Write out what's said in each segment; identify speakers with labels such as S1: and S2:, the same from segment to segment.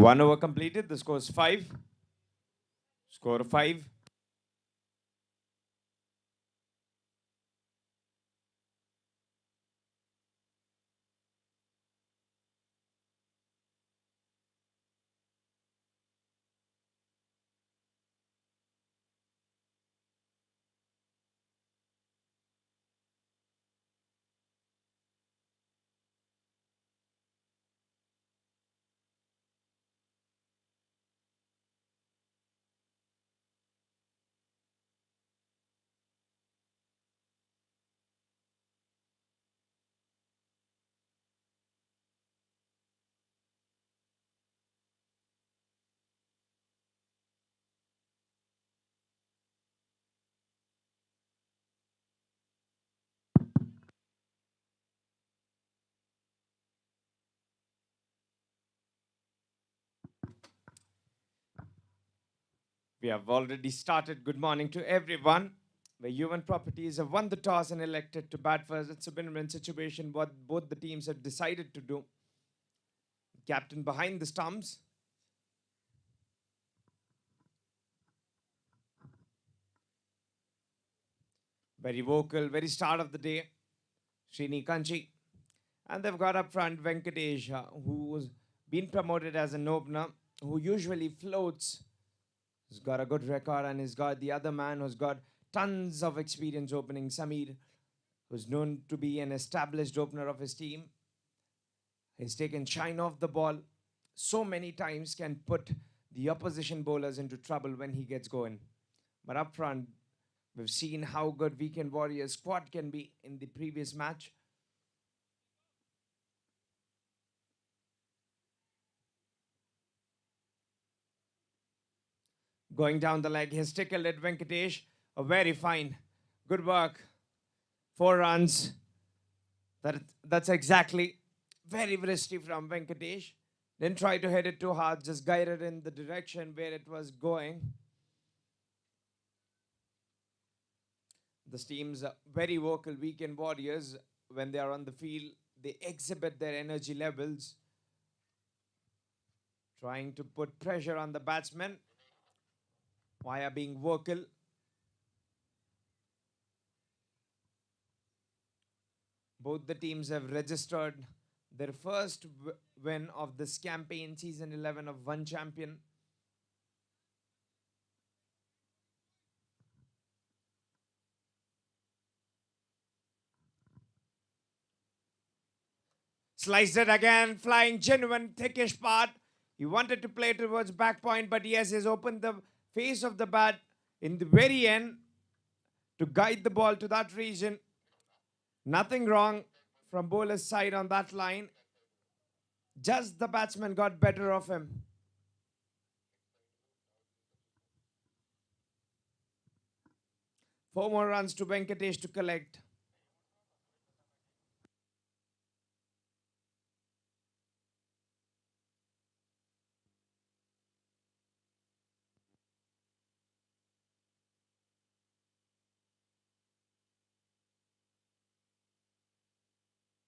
S1: 1 over completed. The score is 5. Score of 5. We have already started. Good morning to everyone. The Yuvan properties have won the toss and elected to bat first. It's a win-win situation. What both the teams have decided to do. Captain behind the stumps. Very vocal, very start of the day. Srini Kanchi. And they've got up front Venkatesh, who's been promoted as an opener, who usually floats. He's got a good record, and he's got the other man who's got tons of experience opening, Samir, who's known to be an established opener of his team. He's taken shine off the ball so many times, can put the opposition bowlers into trouble when he gets going. But up front, we've seen how good Weekend Warriors squad can be in the previous match. Going down the leg, he's tickled at Venkatesh. A very fine. Good work. 4 runs. That's exactly very risky from Venkatesh. Didn't try to hit it too hard, just guided in the direction where it was going. This team's very vocal Weekend Warriors. When they are on the field, they exhibit their energy levels, trying to put pressure on the batsmen via being vocal. Both the teams have registered their first win of this campaign, season 11 of One Champion. Sliced it again, flying genuine, thickish part. He wanted to play towards back point, but yes, he's opened the face of the bat in the very end to guide the ball to that region. Nothing wrong from bowler's side on that line. Just the batsman got better of him. Four more runs to Venkatesh to collect.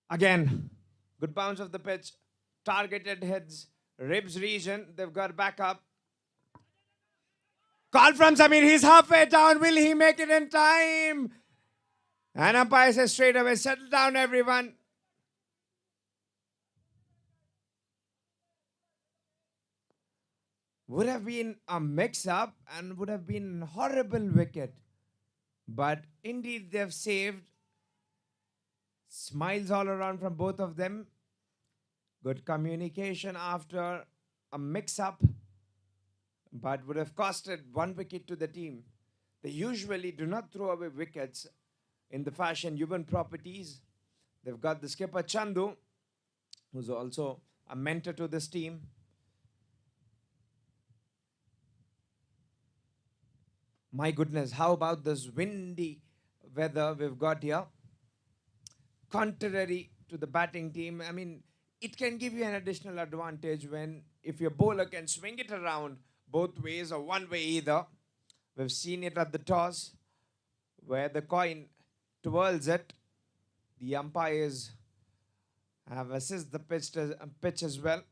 S1: Again, good bounce of the pitch. Targeted heads, ribs region. They've got back up. Call from Samir. He's halfway down. Will he make it in time? And umpire says straight away, settle down, everyone. Would have been a mix-up and would have been a horrible wicket. But indeed, they've saved. Smiles all around from both of them. Good communication after a mix-up, but would have costed 1 wicket to the team. They usually do not throw away wickets in the fashion Yuvan properties. They've got the skipper Chandu, who's also a mentor to this team. My goodness, how about this windy weather we've got here? Contrary to the batting team, I mean, it can give you an additional advantage when if your bowler can swing it around both ways or one way either. We've seen it at the toss where the coin twirls it. The umpires have assessed the pitch as well.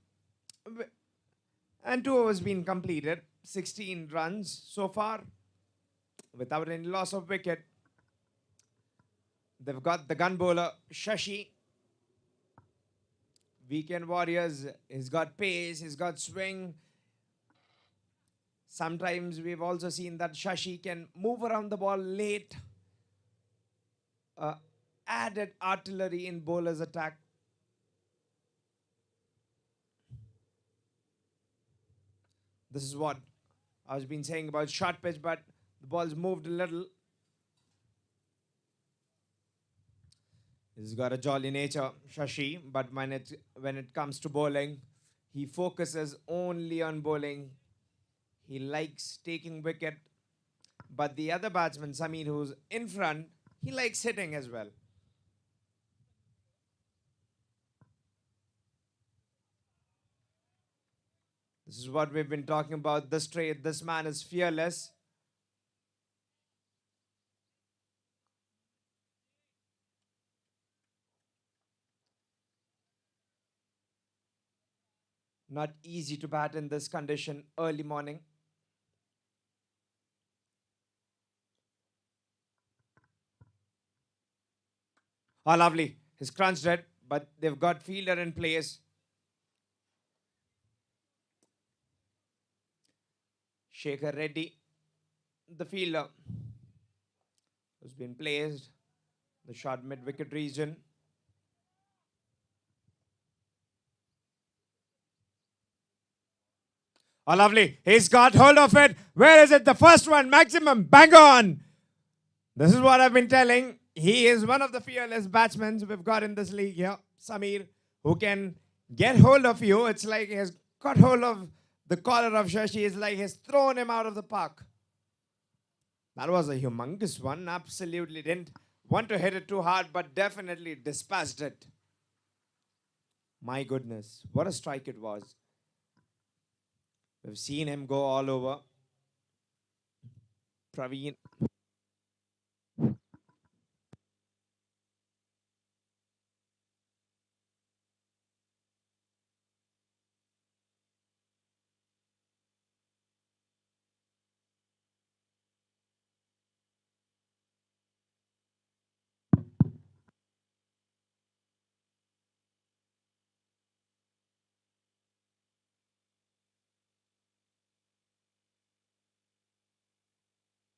S1: And 2 overs been completed. 16 runs so far without any loss of wicket. They've got the gun bowler Shashi. Weekend Warriors. He's got pace, he's got swing. Sometimes we've also seen that Shashi can move around the ball late. Added artillery in bowler's attack. This is what I was been saying about short pitch, but the ball's moved a little. He's got a jolly nature, Shashi, but when it comes to bowling, he focuses only on bowling. He likes taking wicket. But the other batsman, Samir, who's in front, he likes hitting as well. This is what we've been talking about. This trade, this man is fearless. Not easy to bat in this condition early morning. Oh, lovely. He's crunched it, but they've got fielder in place. Shekhar Reddy, the fielder, who's been placed the short mid-wicket region. Oh, lovely. He's got hold of it. Where is it? The first one, maximum. Bang on. This is what I've been telling. He is one of the fearless batsmen we've got in this league here, Samir, who can get hold of you. It's like he has got hold of the collar of Shashi. It's like he's thrown him out of the park. That was a humongous one. Absolutely didn't want to hit it too hard, but definitely dispatched it. My goodness, what a strike it was. We've seen him go all over. Praveen.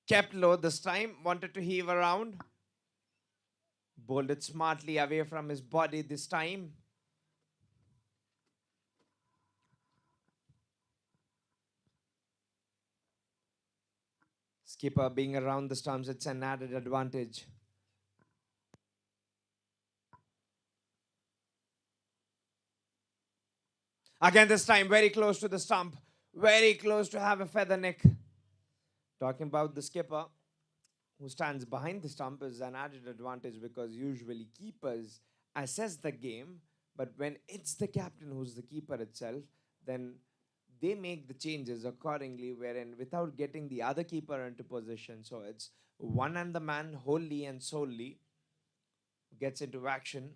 S1: Kept low this time, wanted to heave around. Bowled it smartly away from his body this time. Skipper being around the stumps, it's an added advantage. Again, this time very close to the stump. Very close to have a feather nick. Talking about the skipper who stands behind the stump is an added advantage because usually keepers assess the game, but when it's the captain who's the keeper itself, then they make the changes accordingly, wherein without getting the other keeper into position. So it's one and the man wholly and solely gets into action.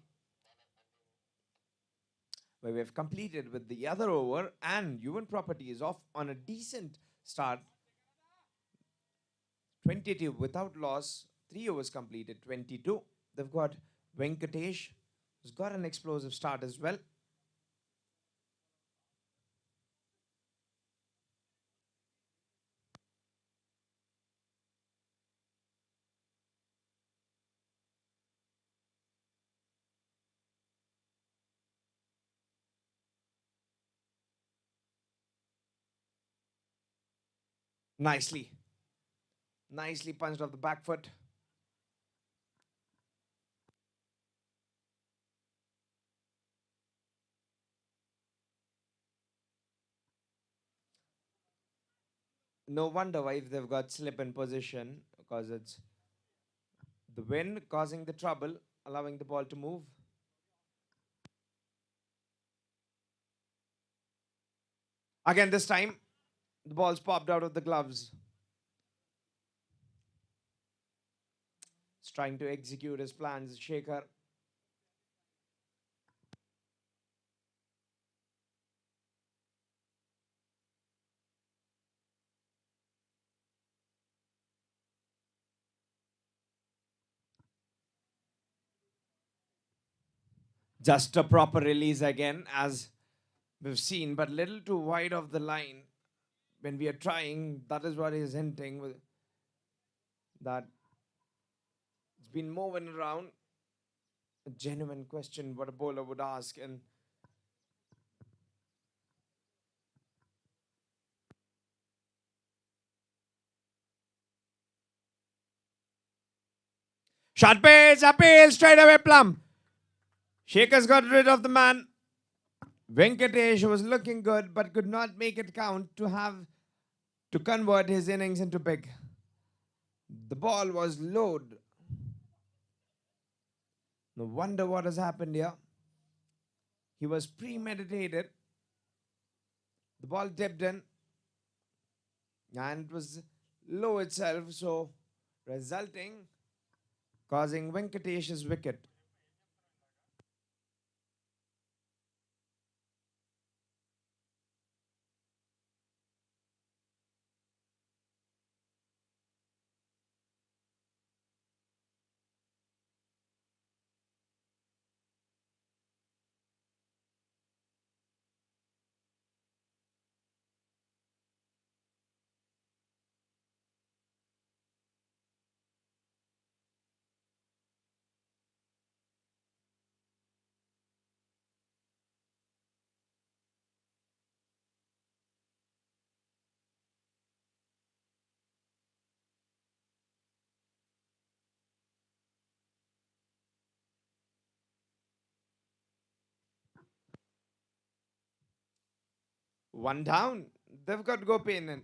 S1: Where we have completed with the other over, and Yuvan Property is off on a decent start. 22 without loss, 3 overs completed, 22. They've got Venkatesh, who's got an explosive start as well. Nicely. Nicely punched off the back foot. No wonder why they've got slip in position, because it's the wind causing the trouble, allowing the ball to move. Again, this time, the ball's popped out of the gloves. He's trying to execute his plans, Shekhar. Just a proper release again, as we've seen, but little too wide of the line when we are trying. That is what he's hinting with, that it's been moving around. A genuine question what a bowler would ask. And shot pace, appeal, straight away plumb. Shaker's got rid of the man. Venkatesh was looking good but could not make it count to convert his innings into big. The ball was low. No wonder what has happened here. He was premeditated. The ball dipped in and it was low itself, so resulting causing Venkatesh's wicket. One down. They've got Gopi in.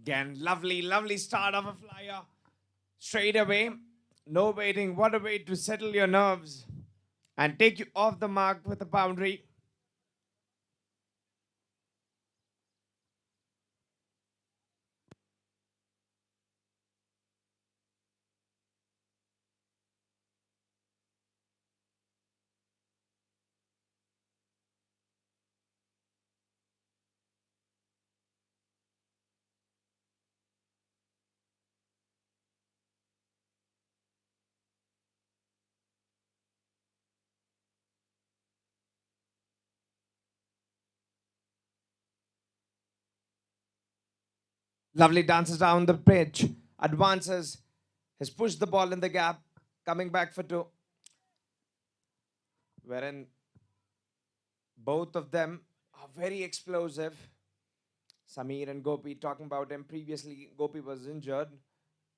S1: Again, lovely, lovely start of a flyer. Straight away. No waiting. What a way to settle your nerves and take you off the mark with a boundary. Lovely dances down the pitch. Advances. Has pushed the ball in the gap. Coming back for two. Wherein both of them are very explosive. Samir and Gopi, talking about him previously, Gopi was injured.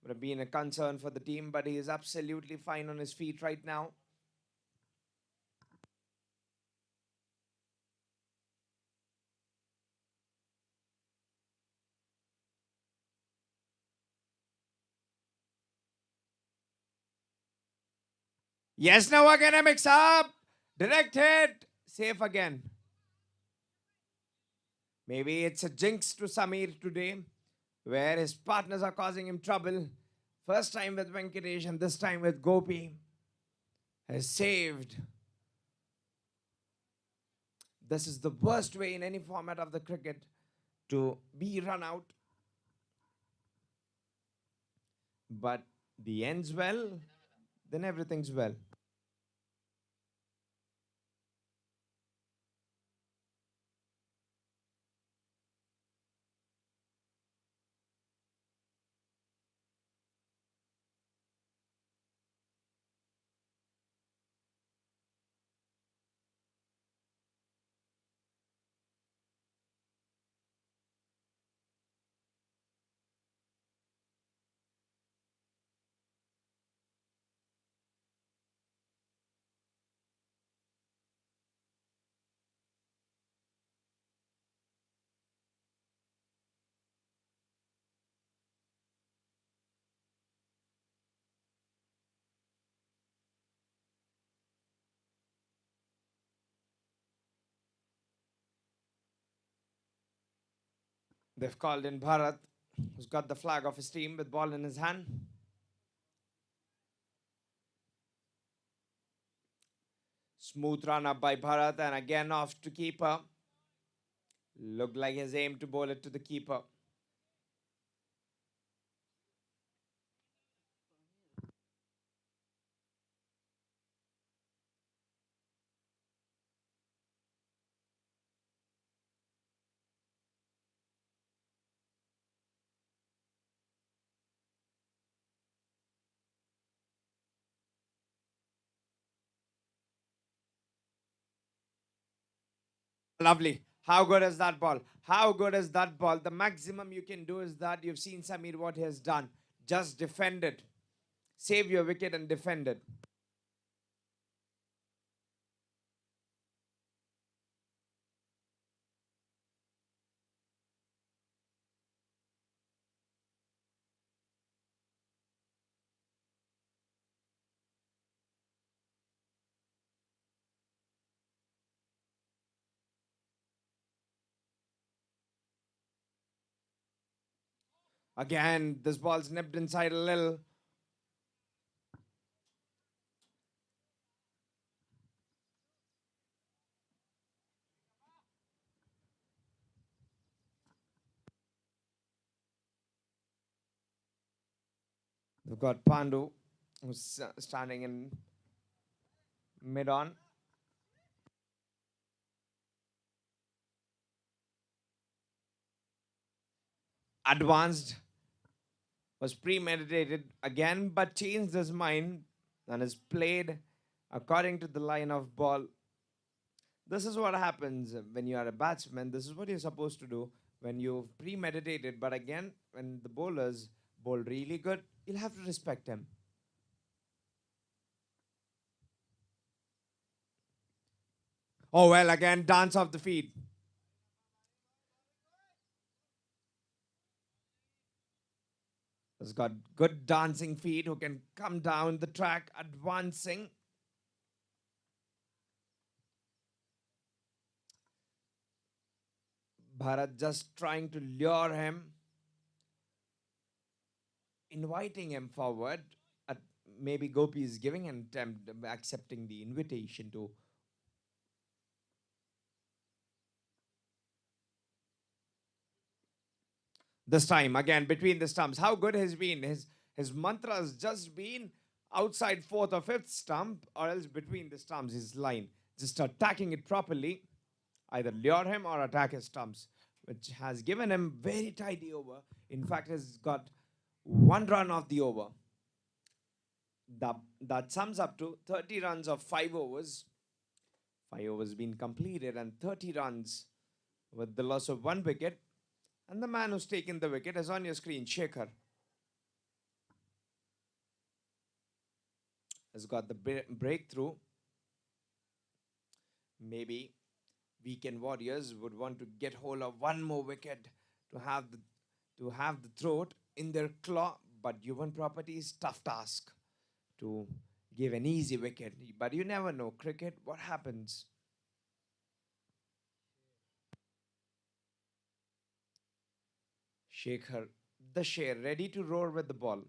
S1: Would have been a concern for the team, but he is absolutely fine on his feet right now. Yes, now again a mix up. Direct hit. Safe again. Maybe it's a jinx to Samir today, where his partners are causing him trouble. First time with Venkatesh and this time with Gopi. Has saved. This is the worst way in any format of the cricket to be run out. But the end's well, then everything's well. They've called in Bharat, who's got the flag of his team with ball in his hand. Smooth run up by Bharat and again off to keeper. Looked like his aim to bowl it to the keeper. Lovely. How good is that ball? How good is that ball? The maximum you can do is that you've seen Samir what he has done. Just defend it. Save your wicket and defend it. Again, this ball's nipped inside a little. We've got Pandu, who's standing in mid-on. Advanced, was premeditated again, but changed his mind and has played according to the line of ball. This is what happens when you are a batsman. This is what you're supposed to do when you've premeditated. But again, when the bowlers bowl really good, you'll have to respect him. Oh, well, again, dance off the feet. Has got good dancing feet who can come down the track, advancing. Bharat just trying to lure him, inviting him forward. Maybe Gopi is giving an attempt, accepting the invitation to. This time, again, between the stumps. How good has been? His mantra has just been outside fourth or fifth stump or else between the stumps, his line. Just attacking it properly. Either lure him or attack his stumps, which has given him very tidy over. In fact, has got one run off the over. That sums up to 30 runs of 5 overs. 5 overs been completed and 30 runs with the loss of 1 wicket. And the man who's taken the wicket is on your screen, Shekhar. Has got the breakthrough. Maybe weekend warriors would want to get hold of 1 more wicket to have the throat in their claw. But Yuvan Properties, tough task to give an easy wicket. But you never know. Cricket, what happens? Shekhar, the Sher, ready to roar with the ball.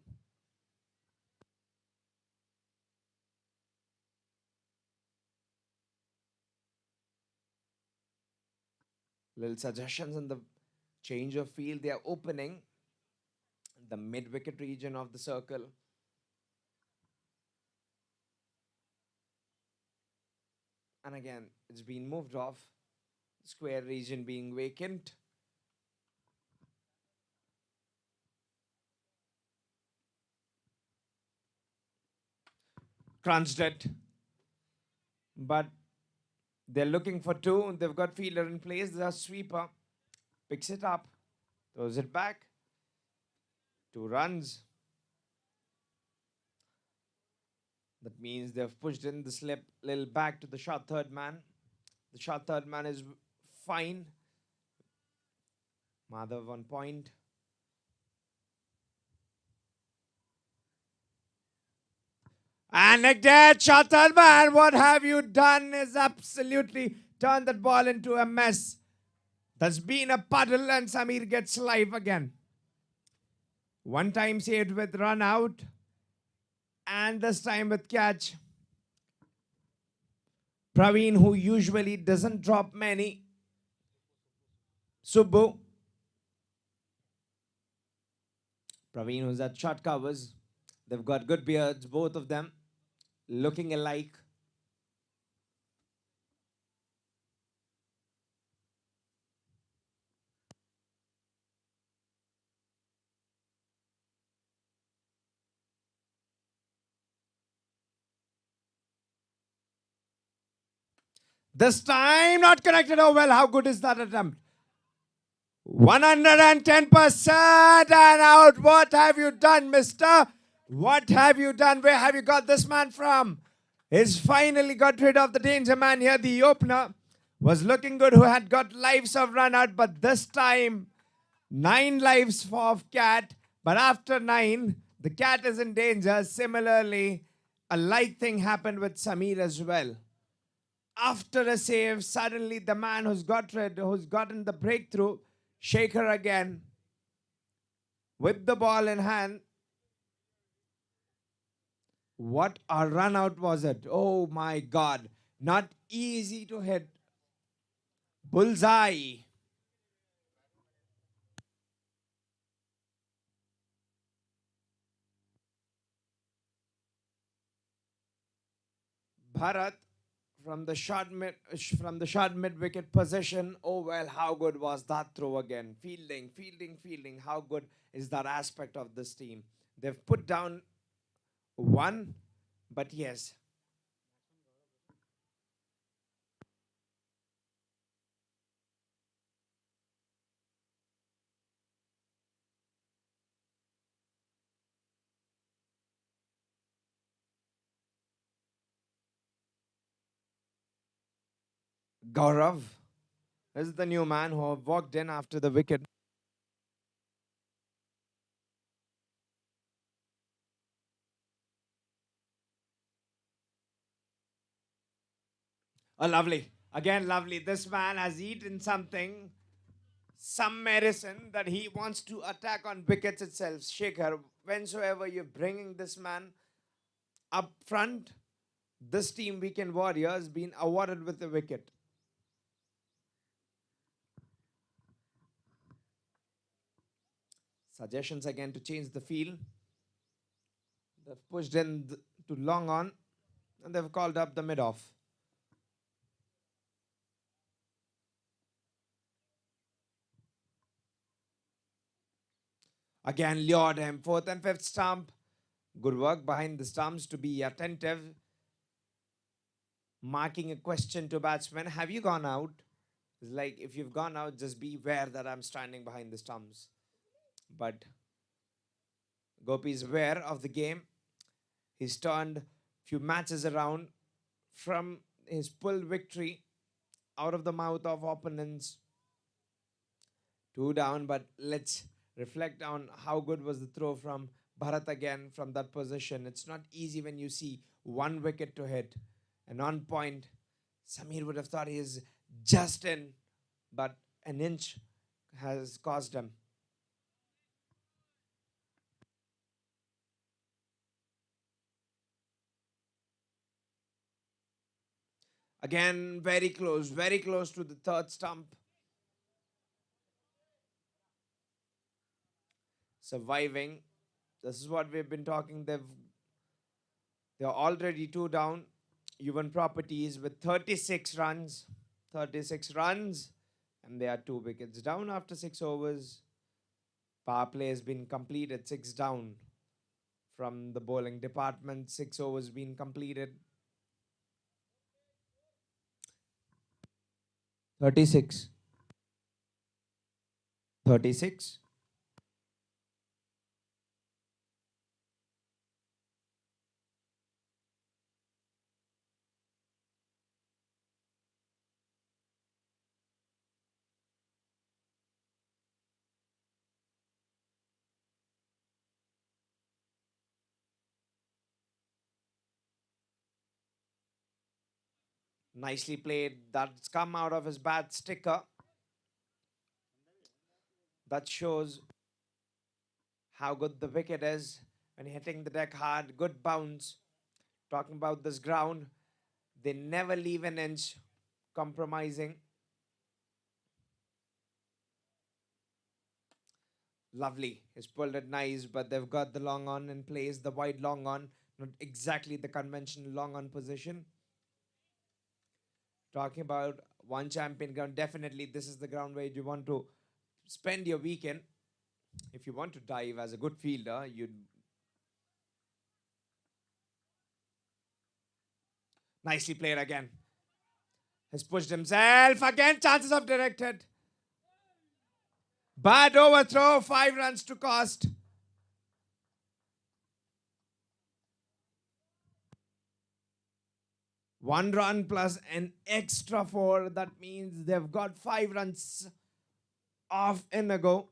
S1: Little suggestions on the change of field. They are opening the mid-wicket region of the circle. And again, it's been moved off. Square region being vacant. Crunched it. But they're looking for 2. They've got fielder in place. There's a sweeper. Picks it up. Throws it back. 2 runs. That means they've pushed in the slip little back to the short third man. The short third man is fine. Madhav on point. And again, short third man, what have you done is absolutely turned that ball into a mess. There's been a puddle and Samir gets live again. One time saved with run out, and this time with catch. Praveen, who usually doesn't drop many. Subbu. Praveen, who's at short covers. They've got good beards, both of them, looking alike. This time not connected. Oh well, how good is that attempt? 110% and out. What have you done, mister? What have you done? Where have you got this man from? He's finally got rid of the danger man here. The opener was looking good, who had got lives of run out, but this time 9 lives for cat. But after 9, the cat is in danger. Similarly, a like thing happened with Samir as well. After a save, suddenly the man who's gotten the breakthrough, Shaker again, with the ball in hand. What a run out was it? Oh my God. Not easy to hit. Bullseye. Bharat from the short mid wicket position. Oh well, how good was that throw again? Fielding. How good is that aspect of this team? They've put down one, but yes, Gaurav is the new man who walked in after the wicket. Oh, lovely. Again, lovely. This man has eaten something, some medicine that he wants to attack on wickets itself. Shekhar, whensoever you're bringing this man up front, this team, Weekend Warriors, been awarded with a wicket. Suggestions again to change the field. They've pushed in to long on, and they've called up the mid-off. Again, lured him. Fourth and fifth stump. Good work behind the stumps to be attentive. Marking a question to batsmen. Have you gone out? It's like, if you've gone out, just be aware that I'm standing behind the stumps. But Gopi is aware of the game. He's turned few matches around from his pull victory out of the mouth of opponents. 2 down, but let's reflect on how good was the throw from Bharat again from that position. It's not easy when you see 1 wicket to hit. And on point, Samir would have thought he is just in, but an inch has caused him. Again, very close to the third stump. Surviving. This is what we've been talking. They're already 2 down. Yuvan Properties with 36 runs. 36 runs. And they are 2 wickets down after 6 overs. Power play has been completed. 6 down from the bowling department. 6 overs been completed. 36. 36. Nicely played. That's come out of his bat sticker. That shows how good the wicket is when hitting the deck hard. Good bounce. Talking about this ground, they never leave an inch compromising. Lovely. He's pulled it nice, but they've got the long on in place, the wide long on, not exactly the conventional long on position. Talking about one champion ground, definitely this is the ground where you want to spend your weekend. If you want to dive as a good fielder, you'd nicely played again. Has pushed himself again. Chances of directed. Bad overthrow. 5 runs to cost. One run plus an extra 4. That means they've got 5 runs off in a go.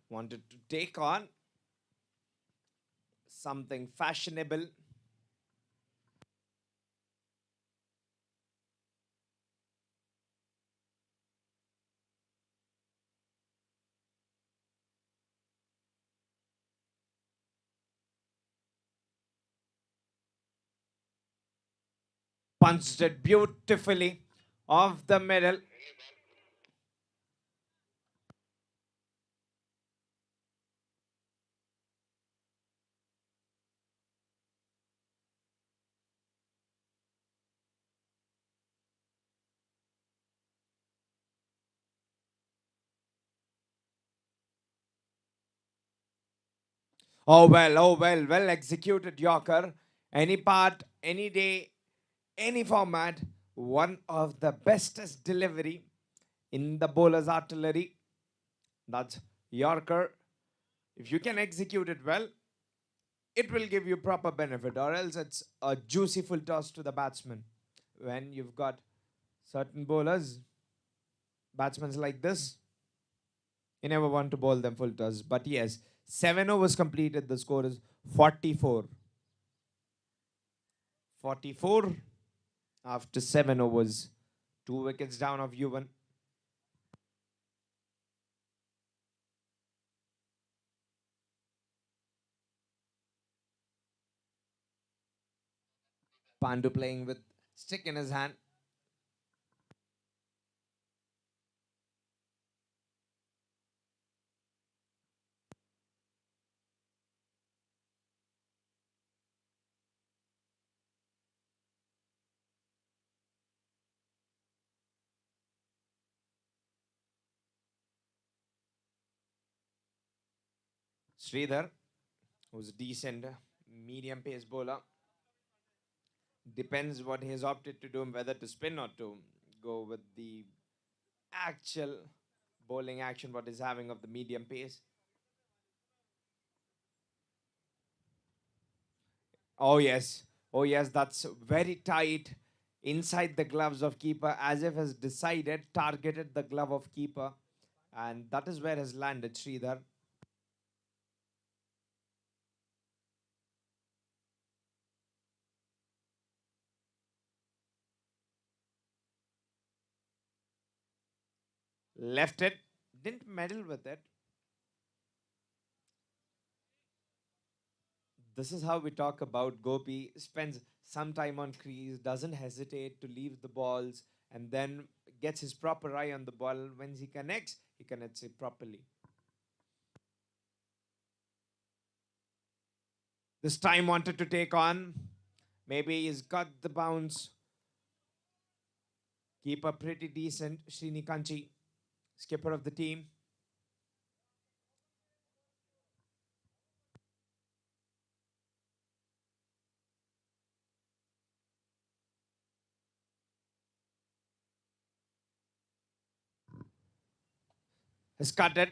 S1: Wanted to take on something fashionable. Punched it beautifully off the middle. Well executed Yorker. Any part, any day, any format. One of the bestest delivery in the bowler's artillery. That's Yorker. If you can execute it well, it will give you proper benefit, or else it's a juicy full toss to the batsman. When you've got certain bowlers, batsmen like this, you never want to bowl them full toss. But yes, 7 overs completed. The score is 44. 44 after 7 overs. 2 wickets down of Yuvan. Pandu playing with stick in his hand. Sridhar, who's a decent medium pace bowler. Depends what he's opted to do, whether to spin or to go with the actual bowling action, what is having of the medium pace. Oh yes, oh yes, that's very tight inside the gloves of keeper, as if has decided, targeted the glove of keeper, and that is where has landed Sridhar. Left it, didn't meddle with it. This is how we talk about Gopi. Spends some time on crease, doesn't hesitate to leave the balls, and then gets his proper eye on the ball. When he connects it properly. This time wanted to take on. Maybe he's got the bounce. Keeper pretty decent. Srini Kanchi, skipper of the team. Has cut it.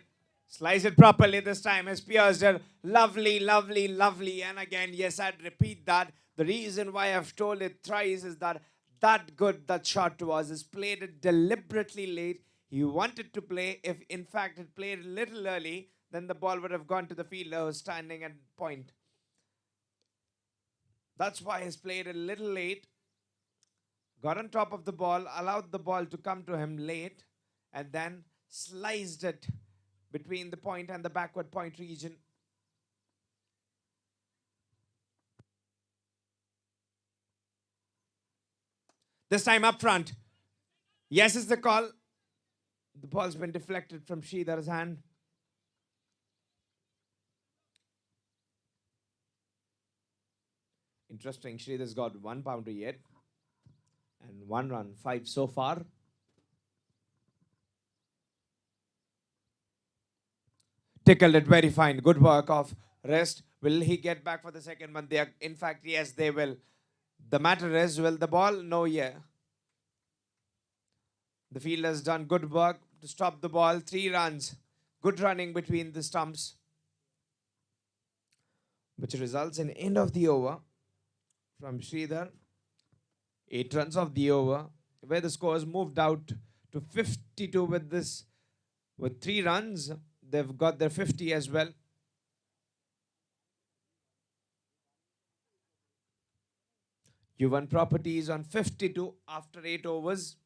S1: Slice it properly this time. Has pierced it. Lovely, lovely, lovely. And again, yes, I'd repeat that. The reason why I've told it thrice is that that good that shot was. Is played it deliberately late. He wanted to play. If in fact it played a little early, then the ball would have gone to the fielder who's standing at point. That's why he's played a little late. Got on top of the ball, allowed the ball to come to him late, and then sliced it between the point and the backward point region. This time up front. Yes is the call. The ball's been deflected from Sridhar's hand. Interesting, Sridhar's got 1 boundary yet. And 1 run, 5 so far. Tickled it very fine. Good work of rest. Will he get back for the second one? They are, in fact, yes, they will. The matter is, will the ball? No, yeah. The fielder's done good work to stop the ball. 3 runs. Good running between the stumps, which results in end of the over from Sridhar. 8 runs of the over, where the scores moved out to 52 with this. With 3 runs, they've got their 50 as well. Yuvan properties on 52 after 8 overs.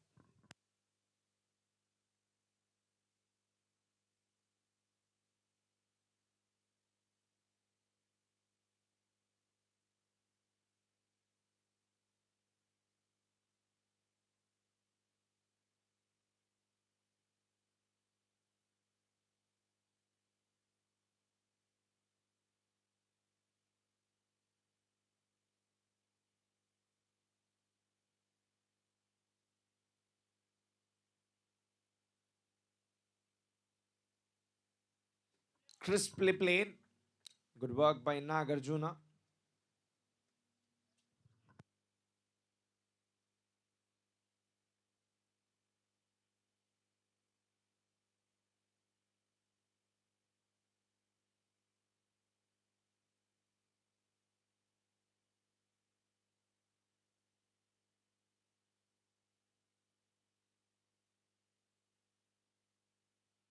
S1: Crisply played. Good work by Nagarjuna.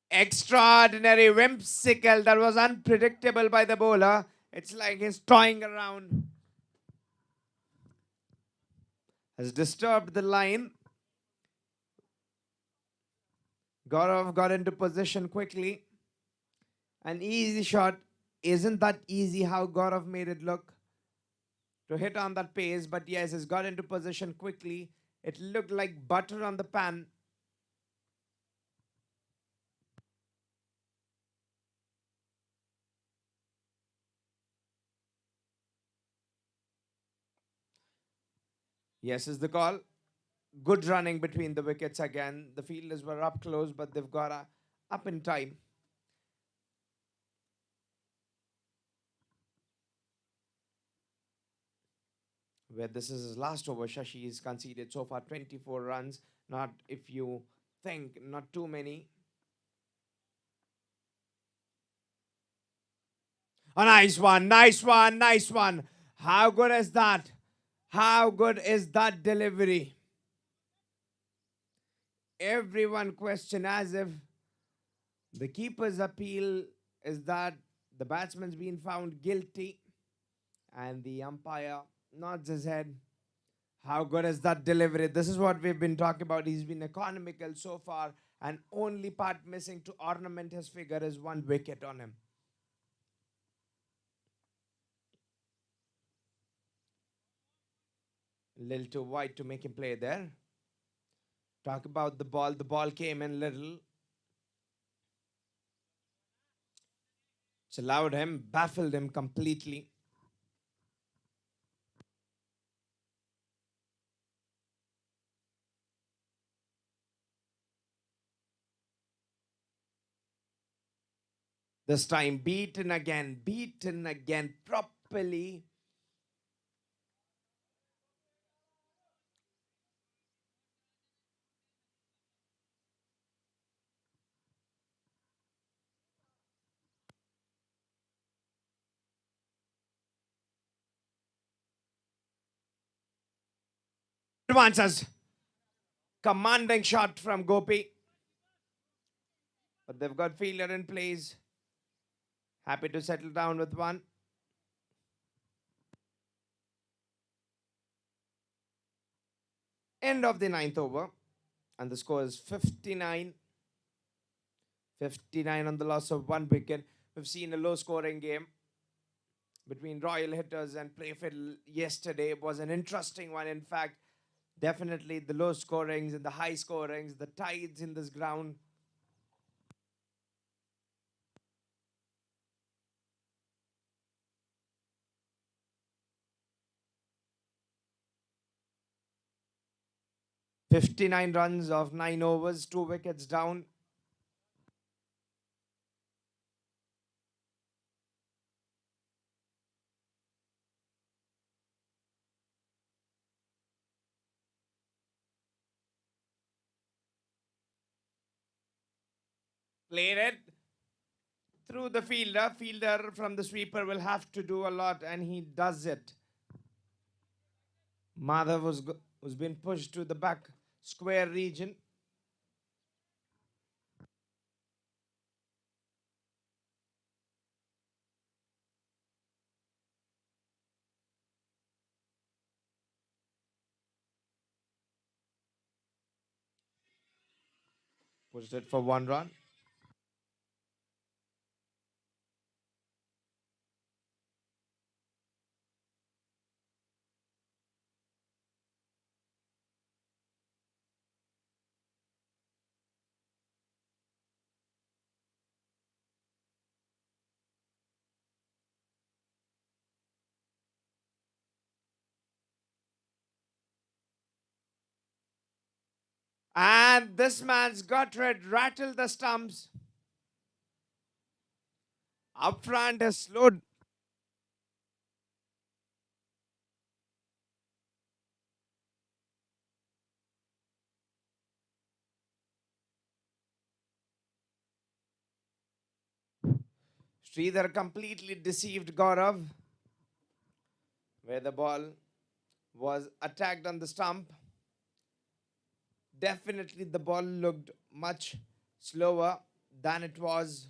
S1: Extraordinary, whimsical. That was unpredictable by the bowler. It's like he's toying around. Has disturbed the line. Gaurav got into position quickly. An easy shot. Isn't that easy how Gaurav made it look? To hit on that pace, but yes, he's got into position quickly. It looked like butter on the pan. Yes is the call. Good running between the wickets again. The fielders were up close, but they've got up in time. Where this is his last over, Shashi is conceded so far 24 runs. Not, if you think, not too many. A nice one, nice one, nice one. How good is that? How good is that delivery? Everyone question as if the keeper's appeal is that the batsman's been found guilty and the umpire nods his head. How good is that delivery? This is what we've been talking about. He's been economical so far, and only part missing to ornament his figure is 1 wicket on him. A little too wide to make him play there. Talk about the ball. The ball came in little. It's allowed him, baffled him completely. This time beaten again properly. Advances. Commanding shot from Gopi. But they've got fielder in place. Happy to settle down with one. End of the ninth over. And the score is 59. 59 on the loss of one wicket. We've seen a low scoring game between Royal Hitters and Playfield yesterday. It was an interesting one. In fact, definitely the low scorings and the high scorings, the tides in this ground. "59 runs of 9 overs, 2 wickets down." Played it through the fielder. Fielder from the sweeper will have to do a lot, and he does it. Madhav was being pushed to the back square region. Pushed it for 1 run. And this man's got red, rattled the stumps. Up front has slowed. Sridhar completely deceived Gaurav, where the ball was attacked on the stump. Definitely the ball looked much slower than it was.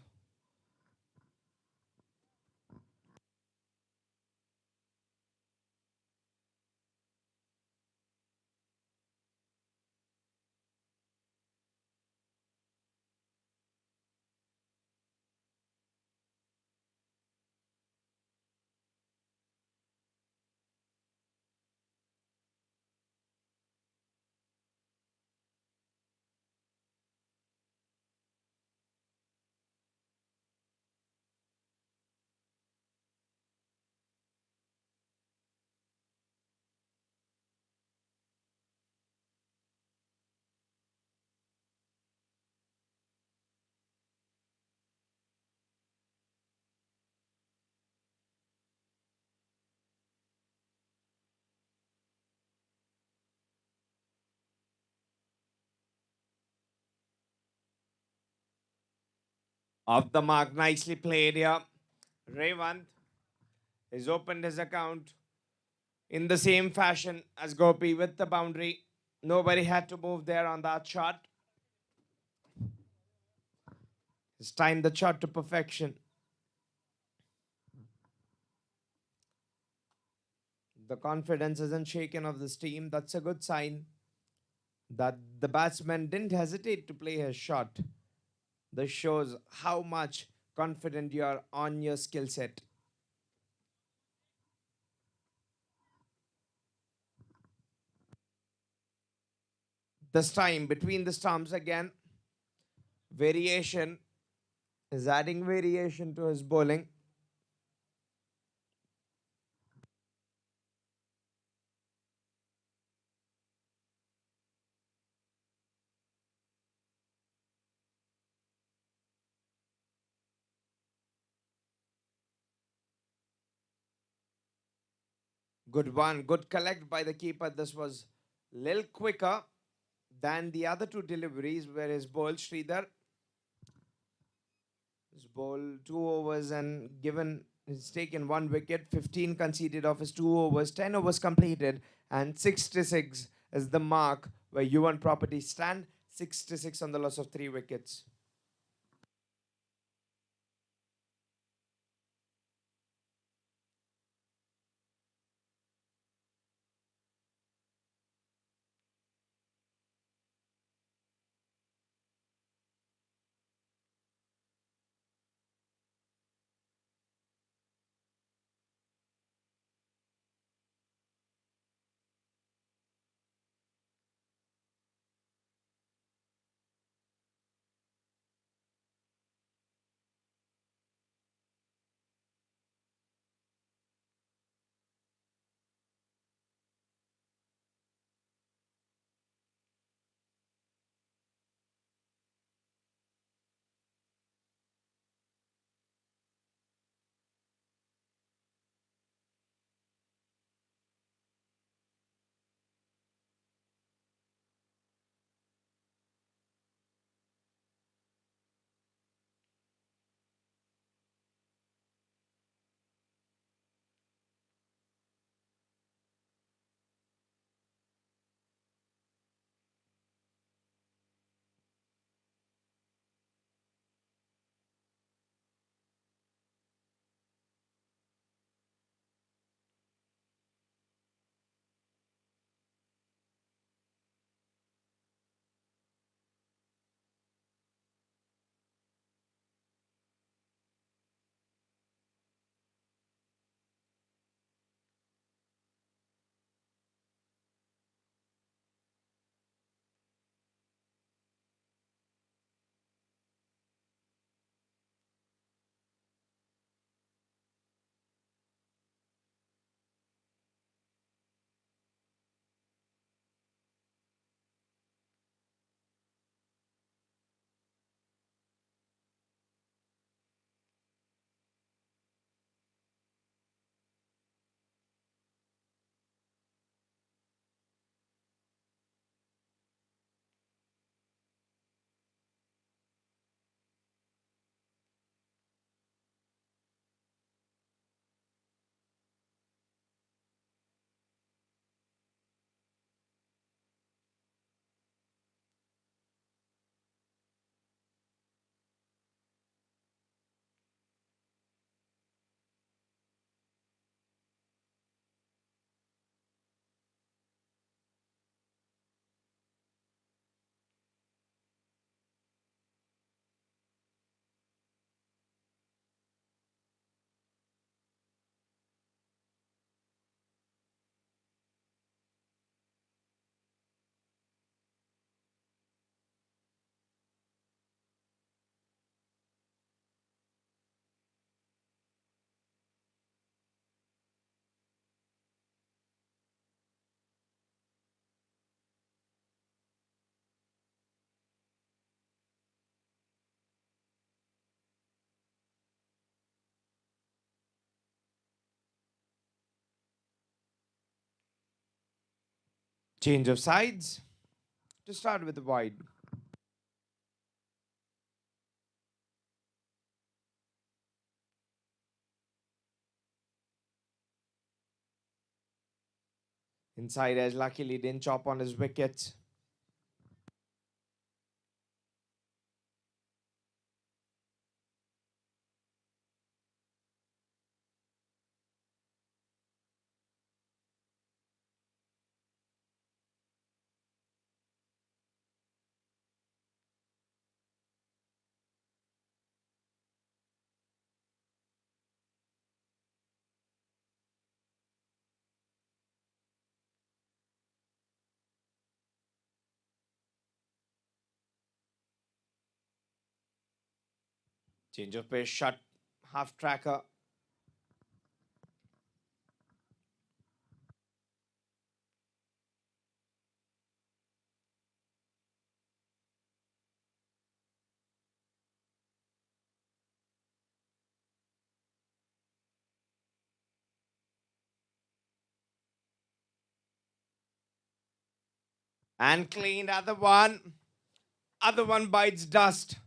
S1: Off the mark, nicely played here. Revant has opened his account in the same fashion as Gopi with the boundary. Nobody had to move there on that shot. He's timed the shot to perfection. The confidence isn't shaken of this team. That's a good sign that the batsman didn't hesitate to play his shot. This shows how much confident you are on your skill set. This time between the stumps again, variation is adding variation to his bowling. Good one, good collect by the keeper. This was a little quicker than the other two deliveries where his bowled Sridhar. His bowled 2 overs and given he's taken 1 wicket, 15 conceded of his 2 overs, 10 overs completed, and 66 is the mark where Yuvan properties stand, 66 on the loss of 3 wickets. Change of sides to start with the wide. Inside edge luckily didn't chop on his wickets. Change of pace shut, half tracker. And cleaned other one. Other one bites dust.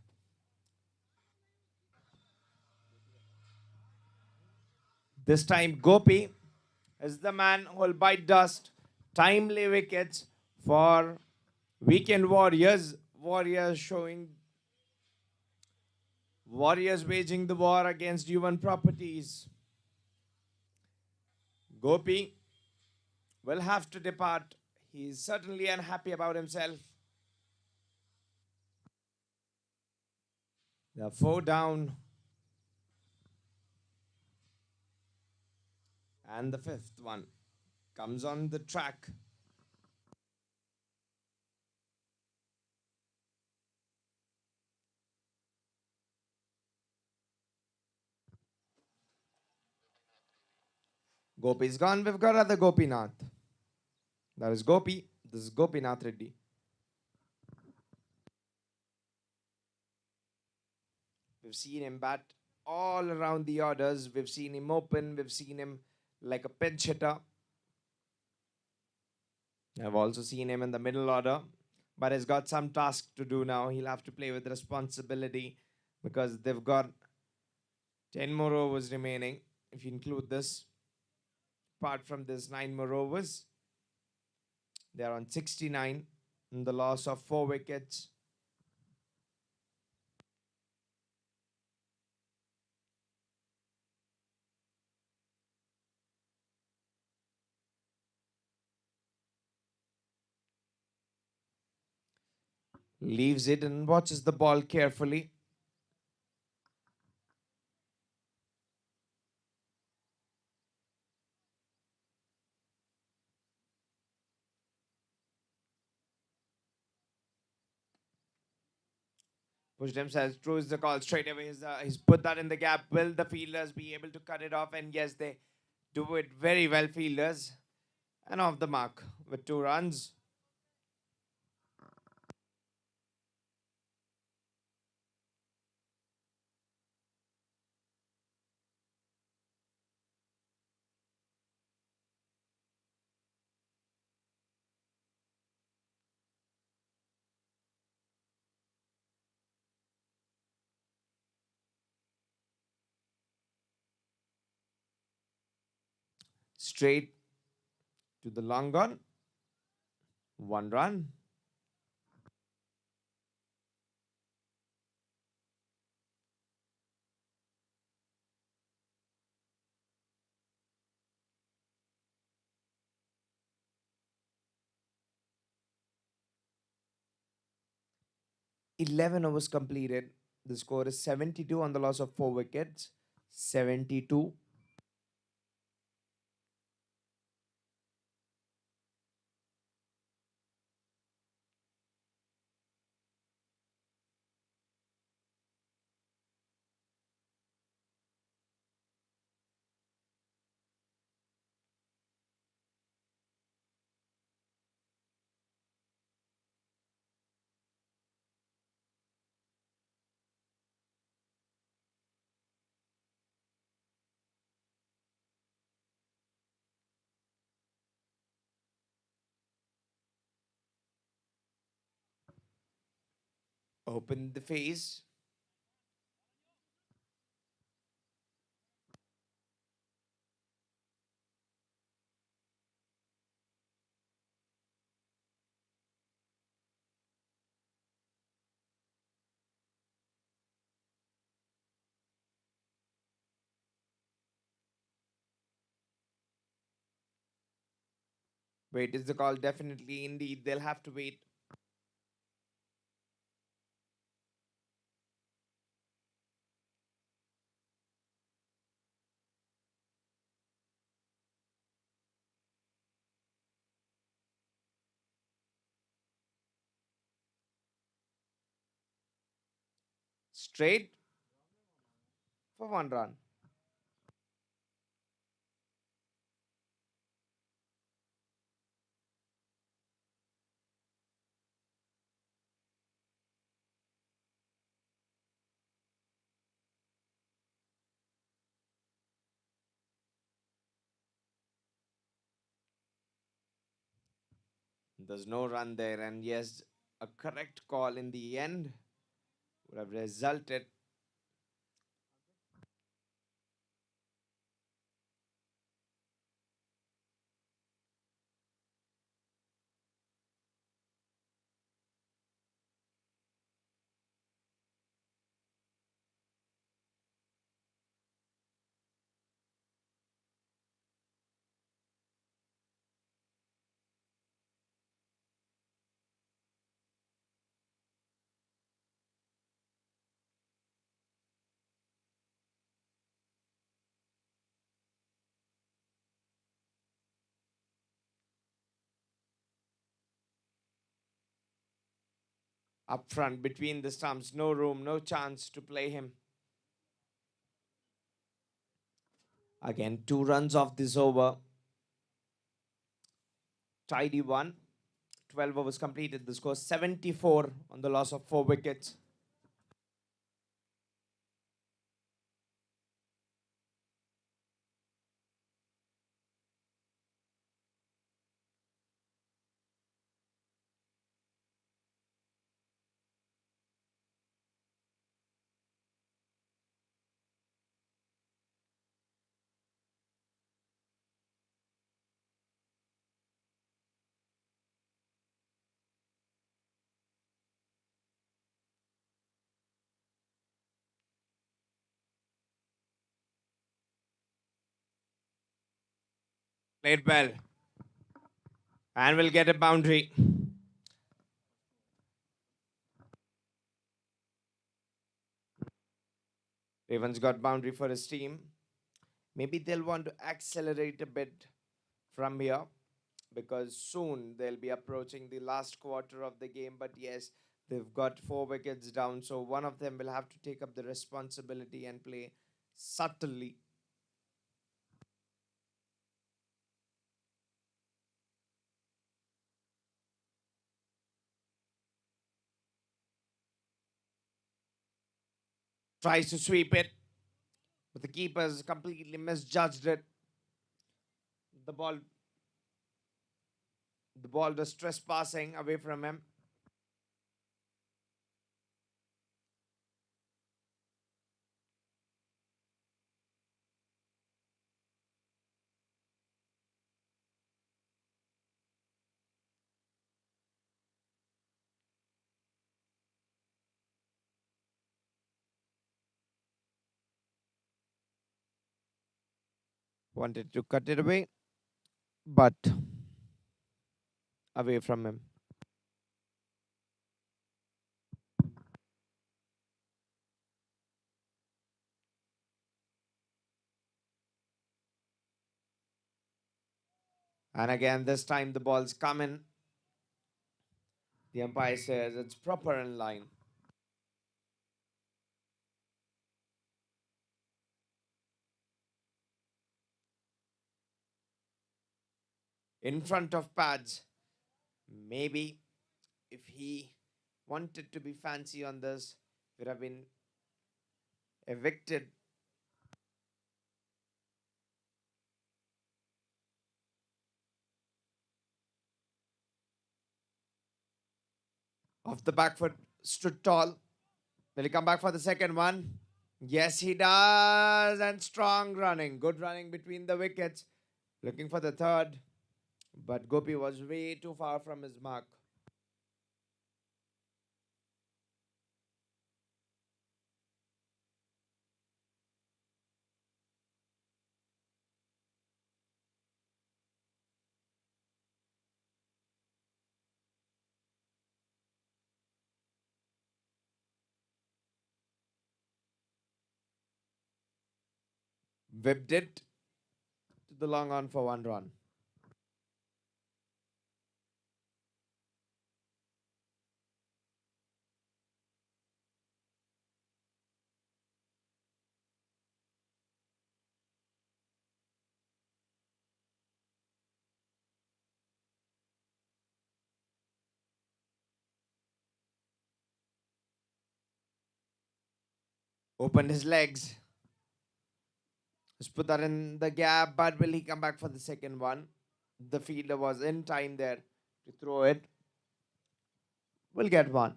S1: This time Gopi is the man who will bite dust. Timely wickets for weekend warriors. Warriors showing warriors waging the war against Yuvan properties. Gopi will have to depart. He is certainly unhappy about himself. There are four down, and the fifth one comes on the track. Gopi's gone. We've got other Gopinath. That is Gopi. This is Gopinath Reddy. We've seen him bat all around the orders. We've seen him open. We've seen him like a pinch hitter. I've also seen him in the middle order, but he's got some task to do now. He'll have to play with responsibility because they've got 10 more overs remaining. If you include this, apart from this, 9 more overs. They're on 69 in the loss of 4 wickets. Leaves it and watches the ball carefully. Pushed himself, throws the call straight away. He's put that in the gap. Will the fielders be able to cut it off? And yes, they do it very well, fielders. And off the mark with 2 runs. Straight to the long on. 1 run. Eleven overs completed. The score is 72 on the loss of 4 wickets. 72. Open the face. Wait is the call. Definitely, indeed. They'll have to wait. Straight for 1 run. There's no run there. And yes, a correct call in the end would have resulted. up front between the stumps. No room, no chance to play him. Again, 2 runs off this over. Tidy one. 12 overs completed. The score 74 on the loss of 4 wickets. Played well. And will get a boundary. Ravens got boundary for his team. Maybe they'll want to accelerate a bit from here because soon they'll be approaching the last quarter of the game. But yes, they've got 4 wickets down. So one of them will have to take up the responsibility and play subtly. Tries to sweep it, but the keepers completely misjudged it. The ball, the ball was trespassing away from him. Wanted to cut it away, but away from him. And again, this time the ball's coming. The umpire says it's proper in line. In front of pads. Maybe if he wanted to be fancy on this, would have been evicted. Off the back foot, stood tall. Will he come back for the second one? Yes, he does. And strong running. Good running between the wickets. Looking for the third. But Gopi was way too far from his mark. Whipped it to the long on for 1 run. Opened his legs. Let's put that in the gap, but will he come back for the second one? The fielder was in time there to throw it. We'll get one.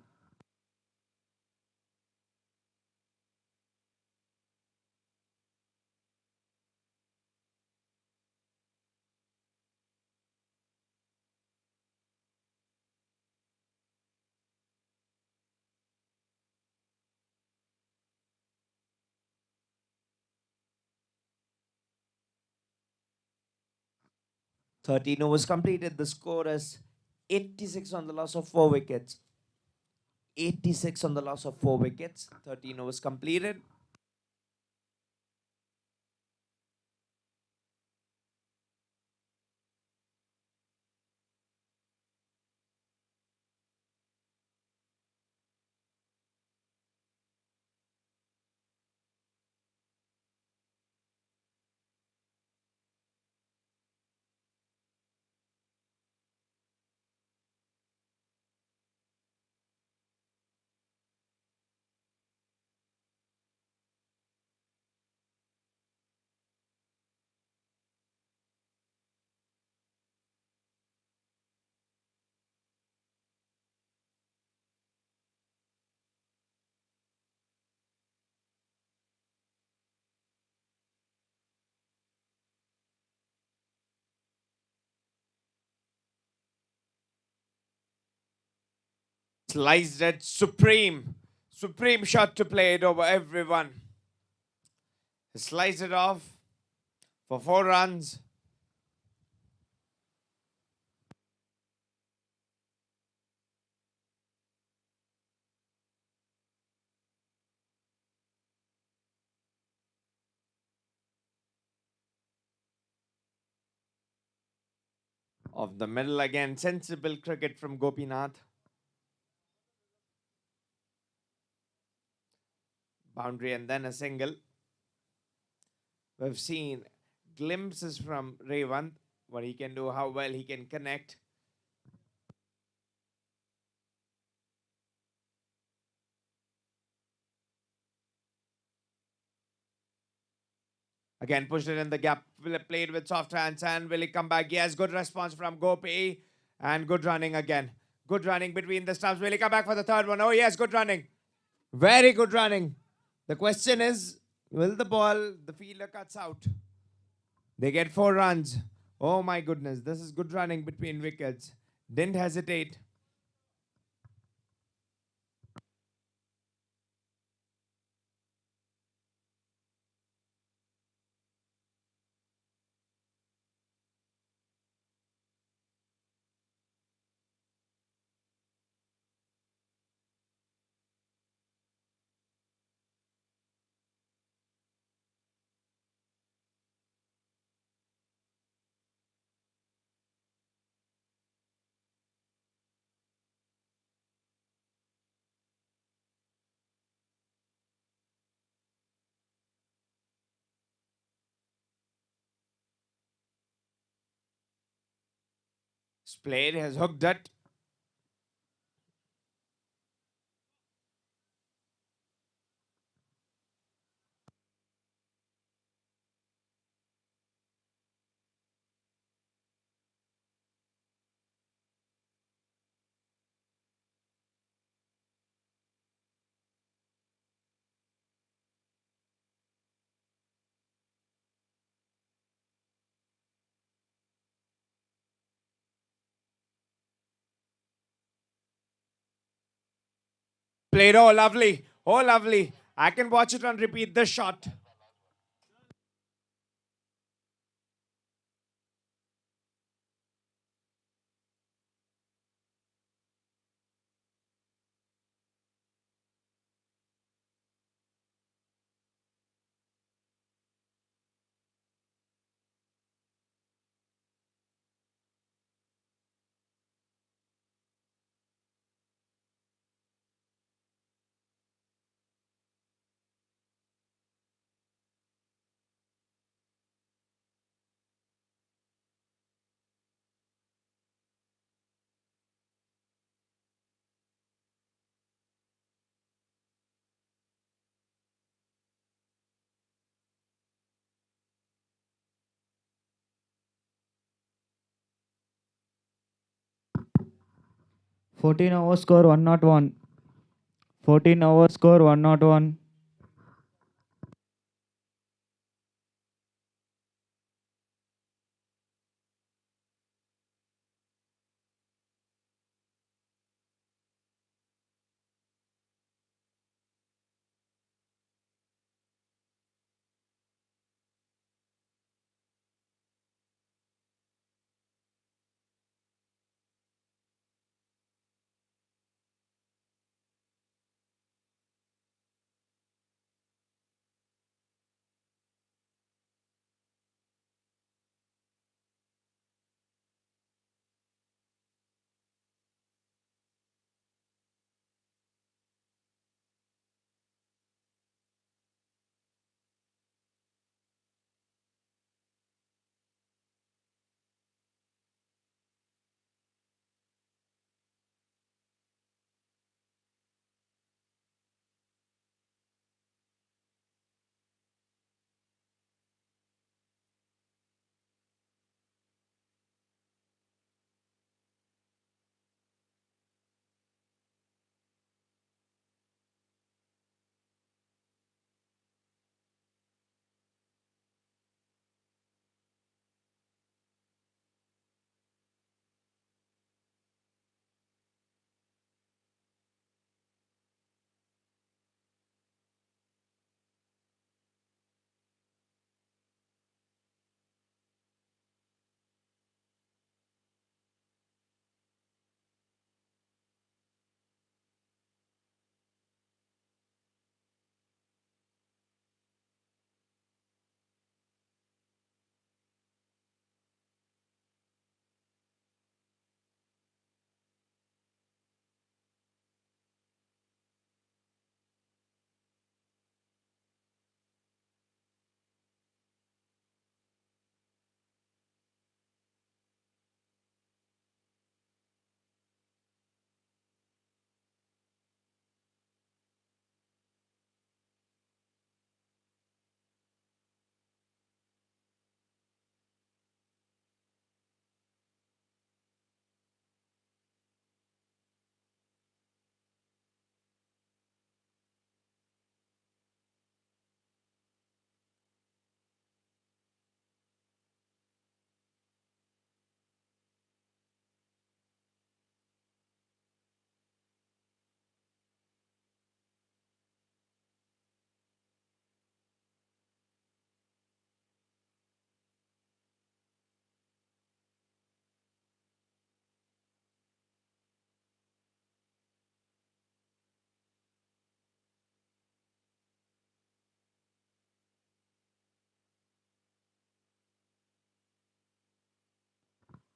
S1: Thirteen overs completed. The score is 86 on the loss of 4 wickets. 86 on the loss of 4 wickets. 13 overs completed. Sliced it. Supreme. Supreme shot to play it over everyone. Slice it off for 4 runs. Of the middle again. Sensible cricket from Gopinath. Boundary and then a single. We've seen glimpses from Revant, what he can do, how well he can connect. Again, pushed it in the gap, played with soft hands, and will he come back? Yes, good response from Gopi, and good running again. Good running between the stumps. Will he come back for the third one? Oh yes, good running. Very good running. The question is, will the ball, the fielder cuts out. They get 4 runs. Oh my goodness, this is good running between wickets. Didn't hesitate. Splayed has hooked it. Played, oh lovely. Oh lovely. I can watch it on repeat. The shot.
S2: Fourteen over score 101. 14 over score 101.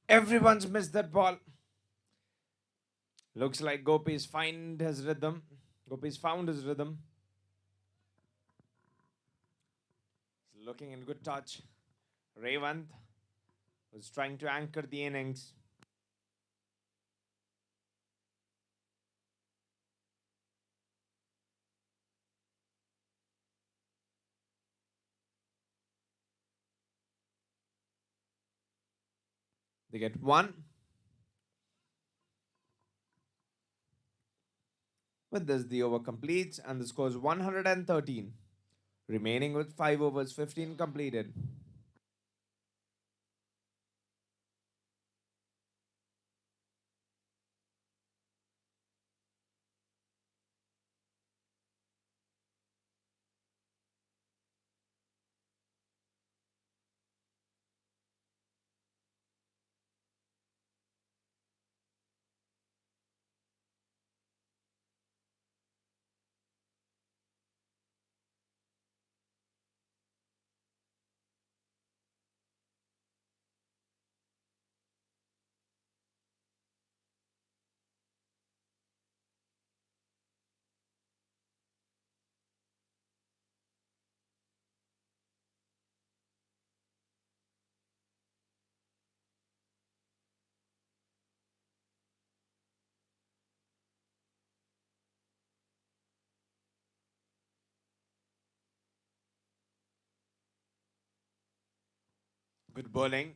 S1: Everyone's missed that ball. Looks like Gopi's find his rhythm. Gopi's found his rhythm. He's looking in good touch. Revant was trying to anchor the innings. They get one. With this, the over completes and the score is 113. Remaining with 5 overs, 15 completed. Good bowling.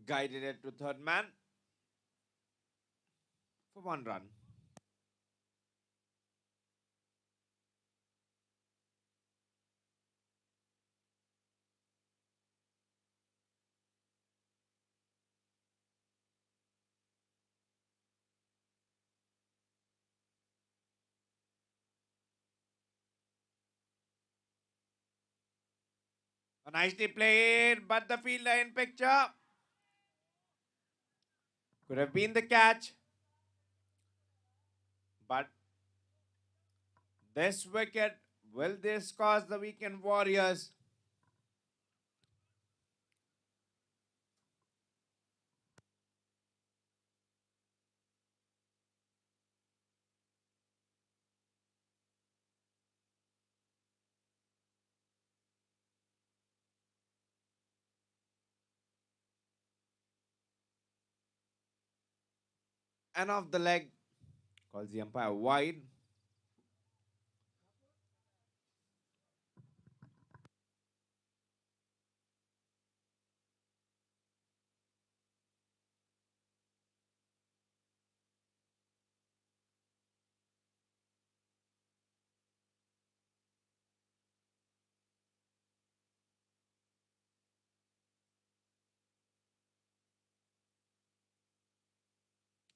S1: Guided it to third man for 1 run. Nicely played, but the fielder in picture. Could have been the catch. But this wicket, will this cause the weekend Warriors? And off the leg, calls the umpire wide.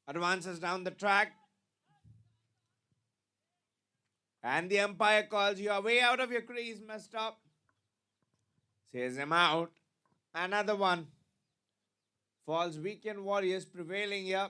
S1: Advances down the track. And the umpire calls, you are way out of your crease, messed up. Says him out. Another one. Falls weekend Warriors prevailing here.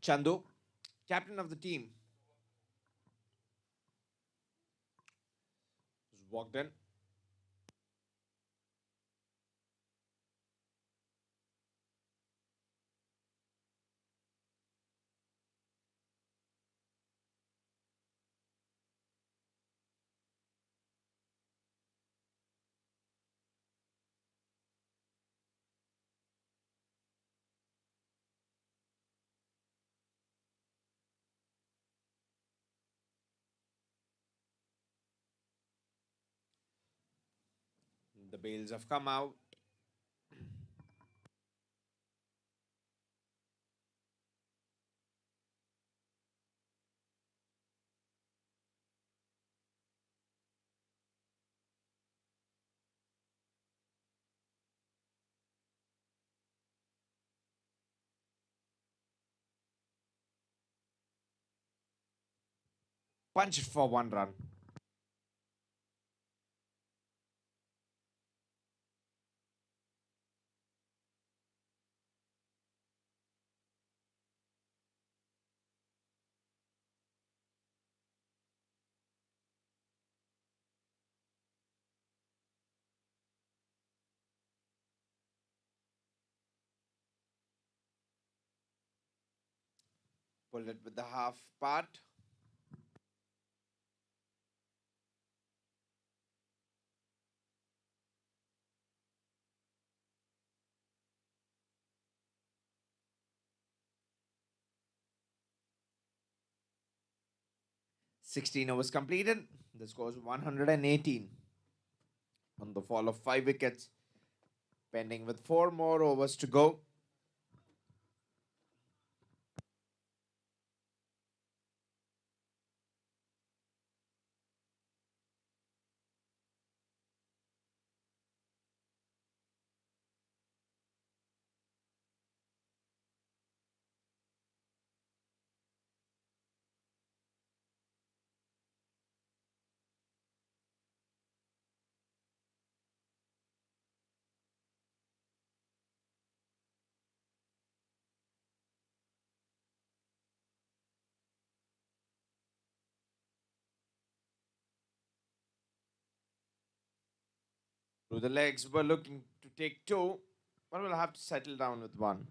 S1: Chandu, captain of the team, Walked in. The bails have come out. Punched for 1 run. Pulled it with the half part. (16 overs completed. The score is 118 on the fall of 5 wickets. Pending with 4 more overs to go. Through the legs, we're looking to take two, but we'll have to settle down with one.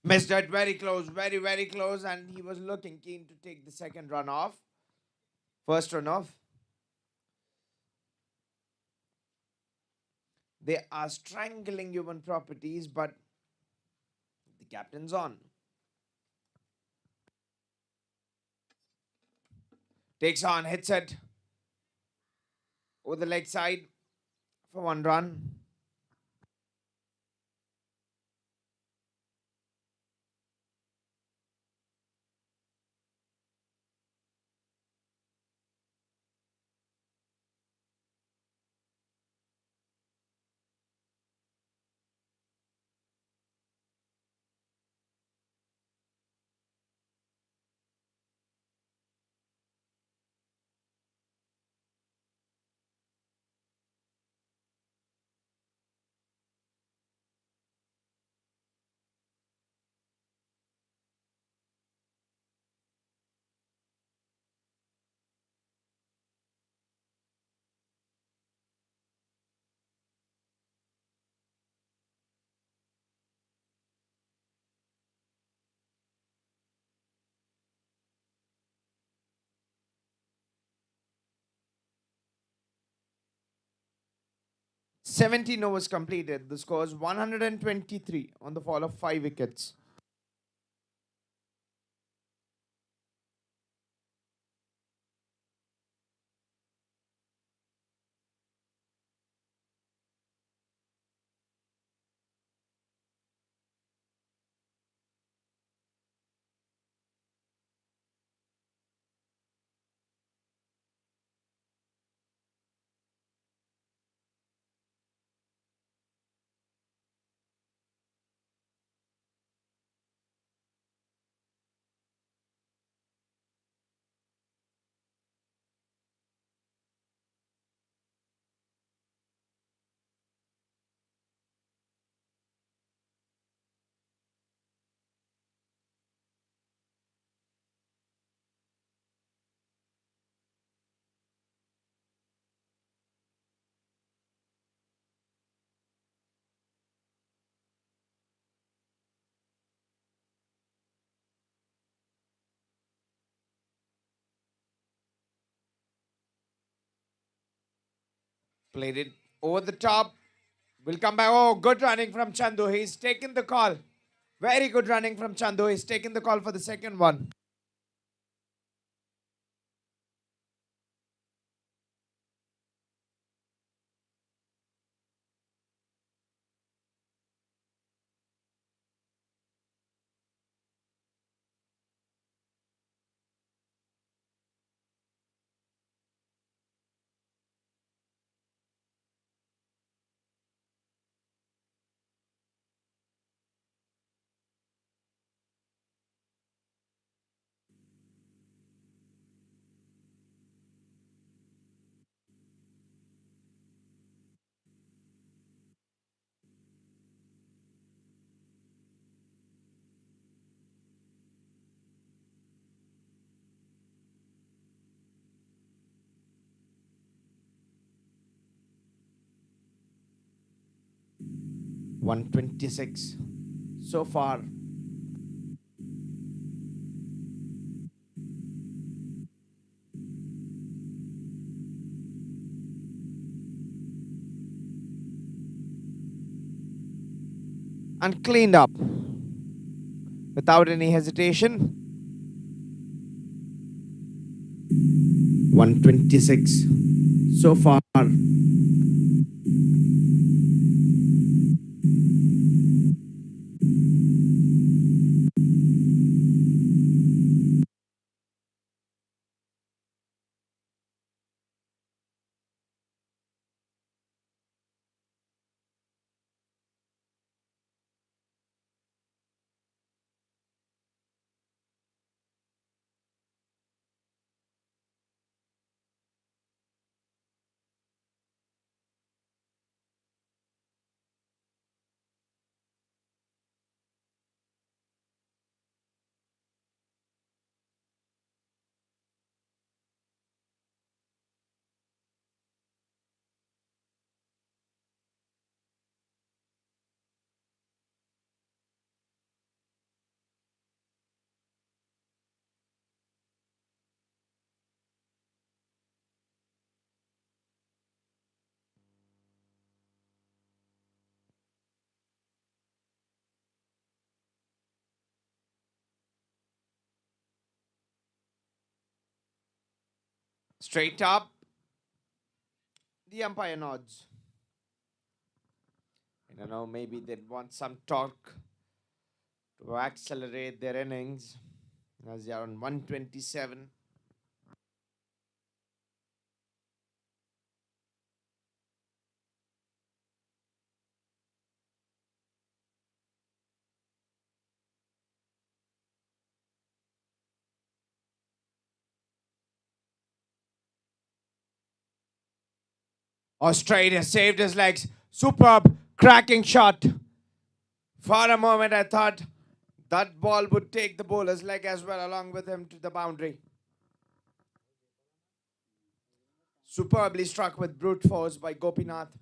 S1: Missed it very close, very, very close, and he was looking keen to take the second run off. First run off. They are strangling Yuvan properties, but the captain's on. Takes on, hits it over the leg side for 1 run. (17 overs completed. The score is 123 on the fall of 5 wickets. Played it over the top. Will come back. Oh, good running from Chandu. He's taken the call. Very good running from Chandu. He's taken the call for the second one. $126 so far. And cleaned up without any hesitation. 126 so far. Straight up. The umpire nods. I don't know, maybe they'd want some torque to accelerate their innings as they are on 127. Australia saved his legs. Superb, cracking shot. For a moment, I thought that ball would take the bowler's leg as well, along with him to the boundary. Superbly struck with brute force by Gopinath.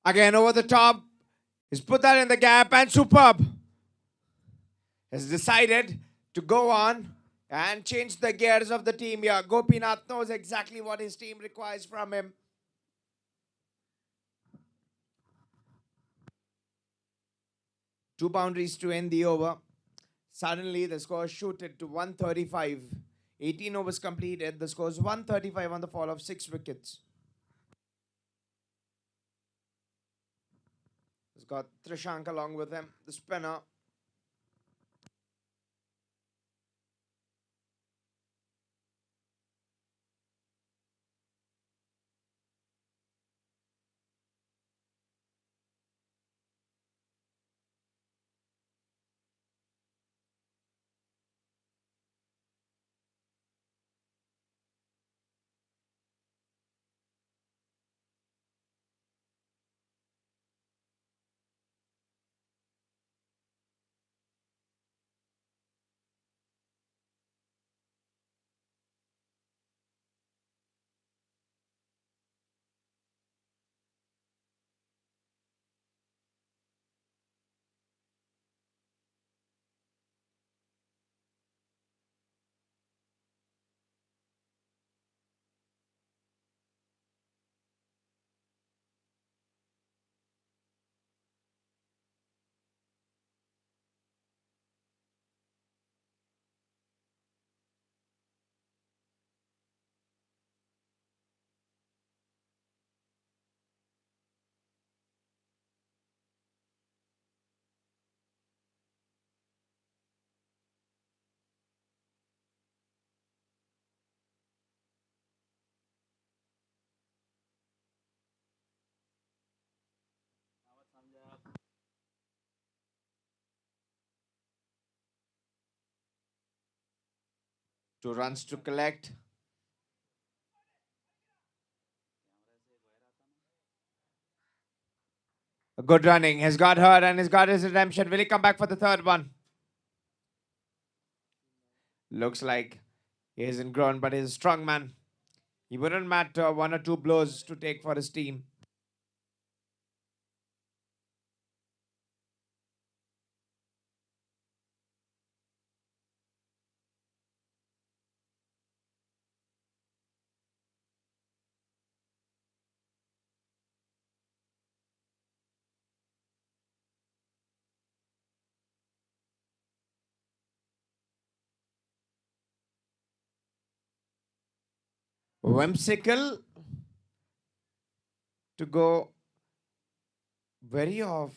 S1: Again over the top. He's put that in the gap and superb. Has decided to go on and change the gears of the team here. Gopinath knows exactly what his team requires from him. Two boundaries to end the over. Suddenly, the score shooted to 135. 18 overs completed. The score is 135 on the fall of 6 wickets. He's got Trishank along with him, the spinner. 2 runs to collect. A good running. He's got her and he's got his redemption. Will he come back for the third one? Looks like he isn't grown, but he's a strong man. He wouldn't matter 1 or 2 blows to take for his team. Whimsical to go very off,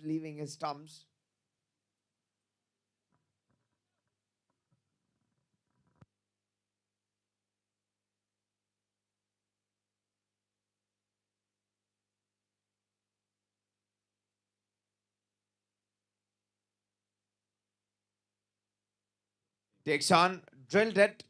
S1: leaving his stumps. Takes on, drilled it.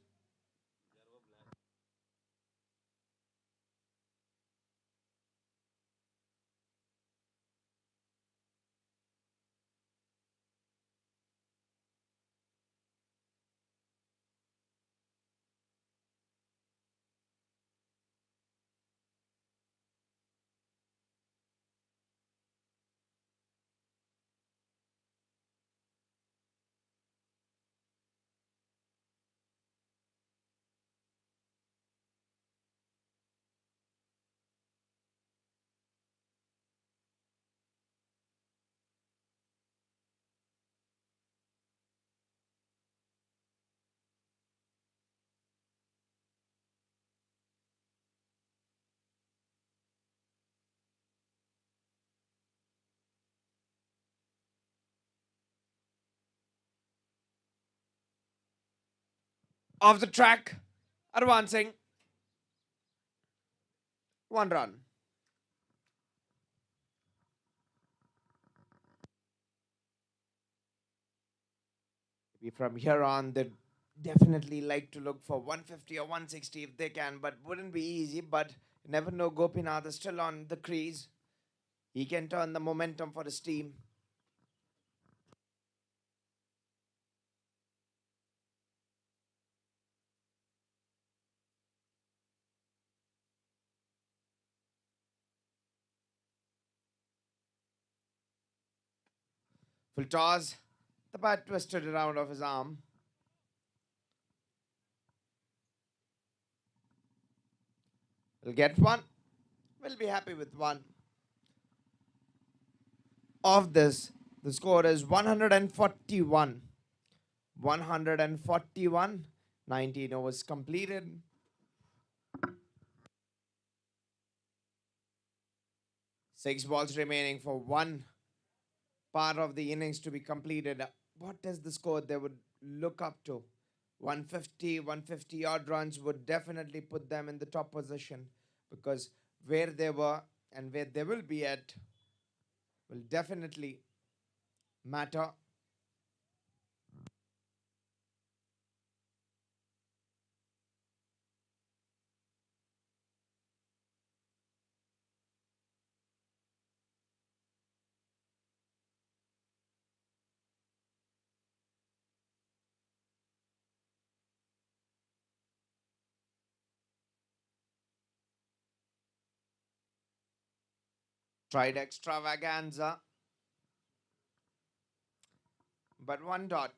S1: Off the track, advancing. 1 run. Maybe from here on, they'd definitely like to look for 150 or 160 if they can, but wouldn't be easy. But you never know, Gopinath is still on the crease. He can turn the momentum for his team. Full toss. The bat twisted around of his arm. We'll get 1. We'll be happy with 1. Of this, the score is 141. 141. 19 overs completed. 6 balls remaining for 1 part of the innings to be completed. What is the score they would look up to? 150, 150 odd runs would definitely put them in the top position, because where they were and where they will be at will definitely matter. Tried extravaganza, but 1 dot.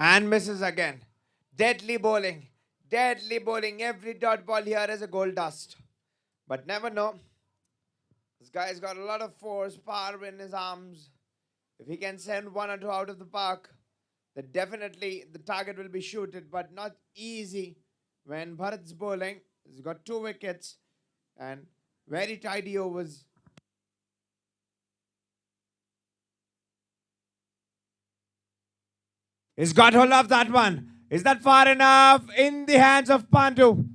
S1: And misses again. Deadly bowling. Deadly bowling. Every dot ball here is a gold dust. But never know. This guy's got a lot of force, power in his arms. If he can send 1 or 2 out of the park, that definitely the target will be shooted, but not easy when Bharat's bowling. He's got 2 wickets and very tidy overs. He's got hold of that one. Is that far enough? In the hands of Pandu.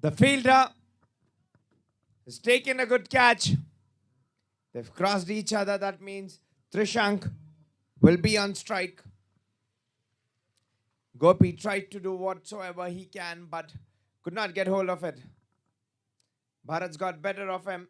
S1: The fielder has taken a good catch. They've crossed each other. That means Trishank will be on strike. Gopi tried to do whatsoever he can, but could not get hold of it. Bharat's got better of him.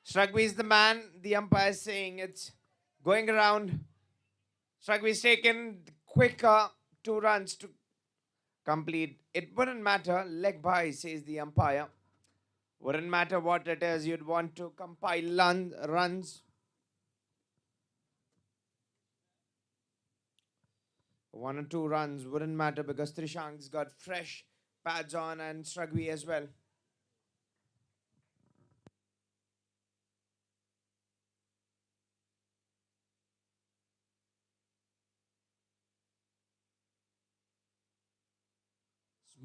S1: Shrugby is the man. The umpire is saying it's going around. Shrugby's taken quicker 2 runs to complete. It wouldn't matter. Leg by, says the umpire. Wouldn't matter what it is. You'd want to compile runs. 1 or 2 runs wouldn't matter because Trishank's got fresh pads on and Shrugby as well.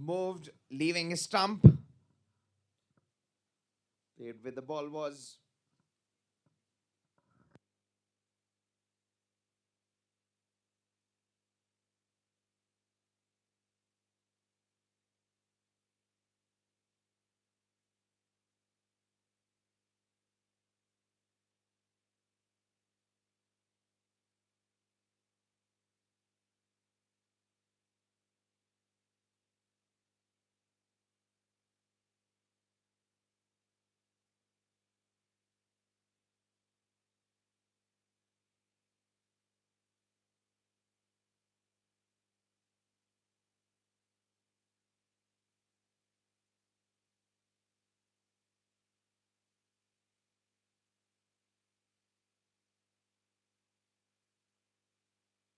S1: Moved, leaving a stump. Played with the ball was.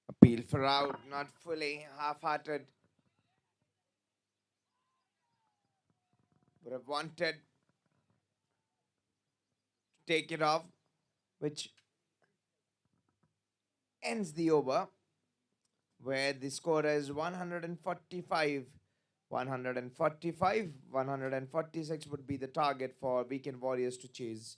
S1: Appeal for out, not fully, half-hearted. Would have wanted to take it off, which ends the over, where the score is 145. 145, 146 would be the target for Weekend Warriors to chase.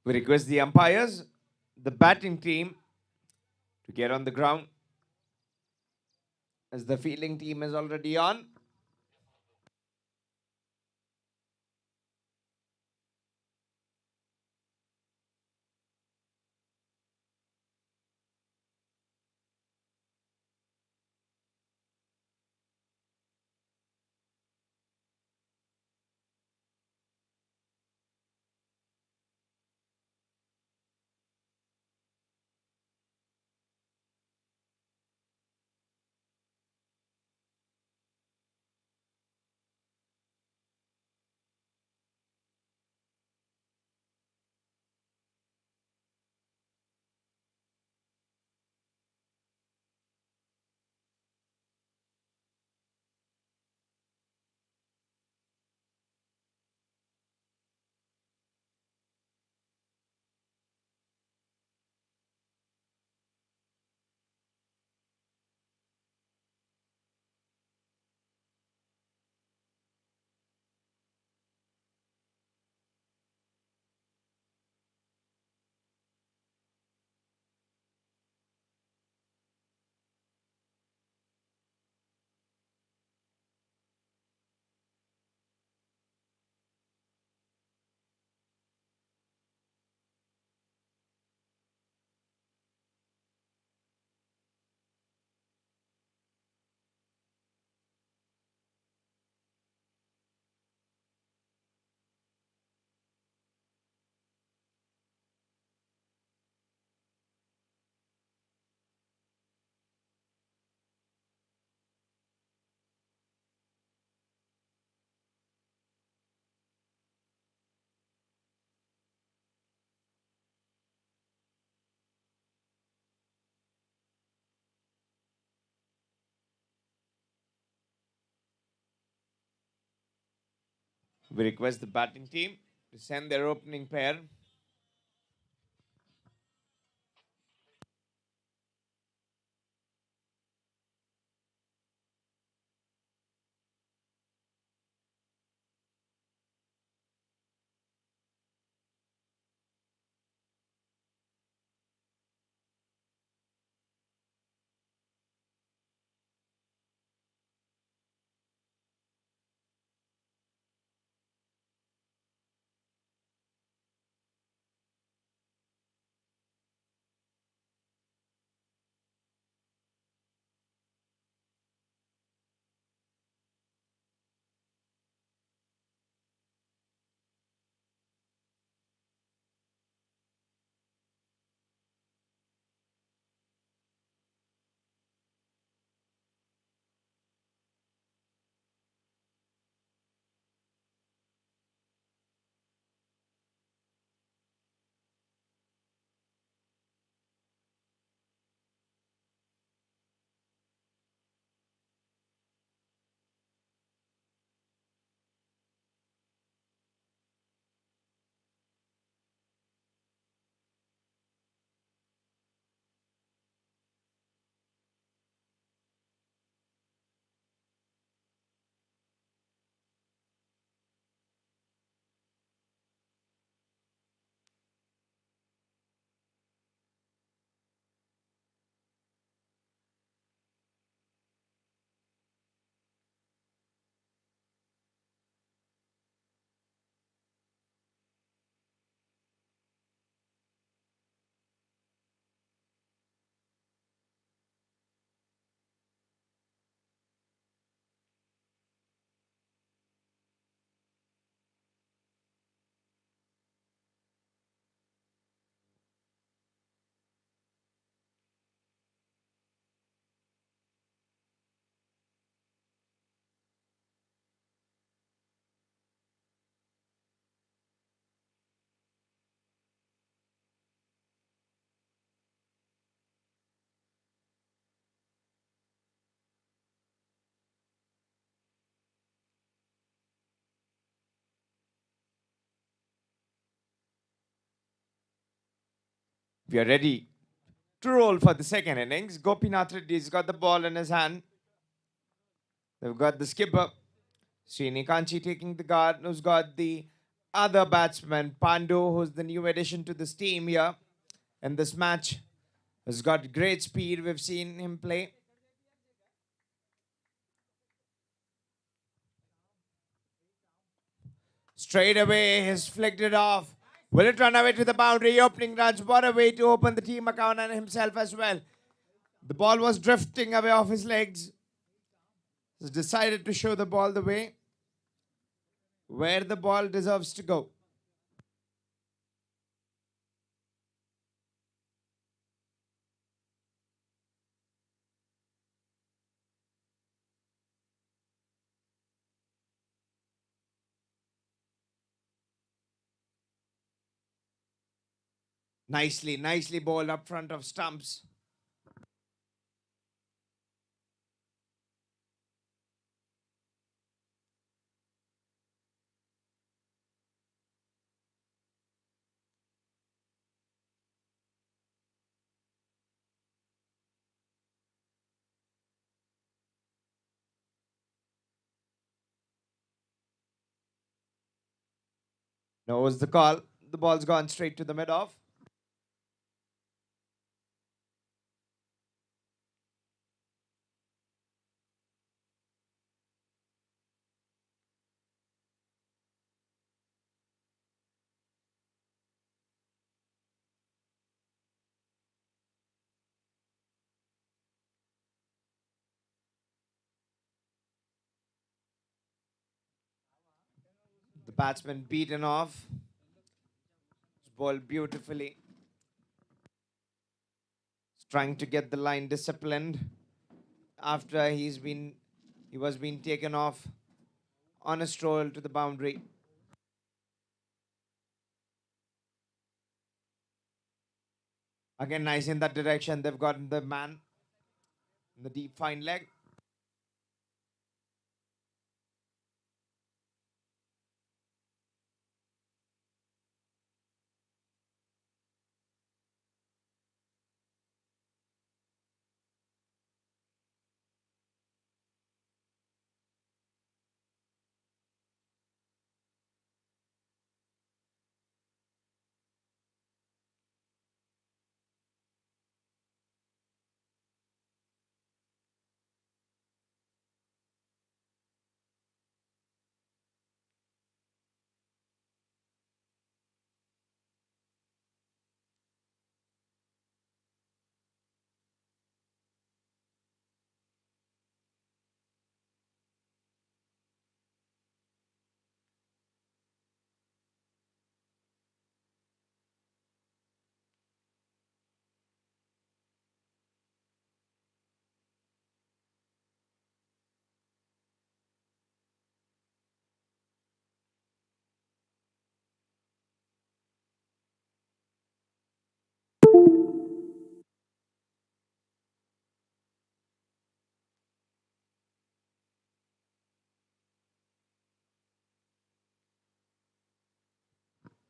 S1: We request the umpires, the batting team, to get on the ground as the fielding team is already on. We request the batting team to send their opening pair. We are ready to roll for the second innings. Gopinath Reddy's got the ball in his hand. They've got the skipper, Srini Kanchi, taking the guard, who's got the other batsman, Pandu, who's the new addition to this team here in this match, has got great speed. We've seen him play. Straight away, he's flicked it off. Will it run away to the boundary? Opening runs. What a way to open the team account and himself as well. The ball was drifting away off his legs. He's decided to show the ball the way where the ball deserves to go. Nicely bowled up front of stumps. Knows the call. The ball's gone straight to the mid-off. The batsman beaten off. Bowled beautifully. He's trying to get the line disciplined after he was being taken off on a stroll to the boundary. Again, nice in that direction. They've gotten the man in the deep fine leg.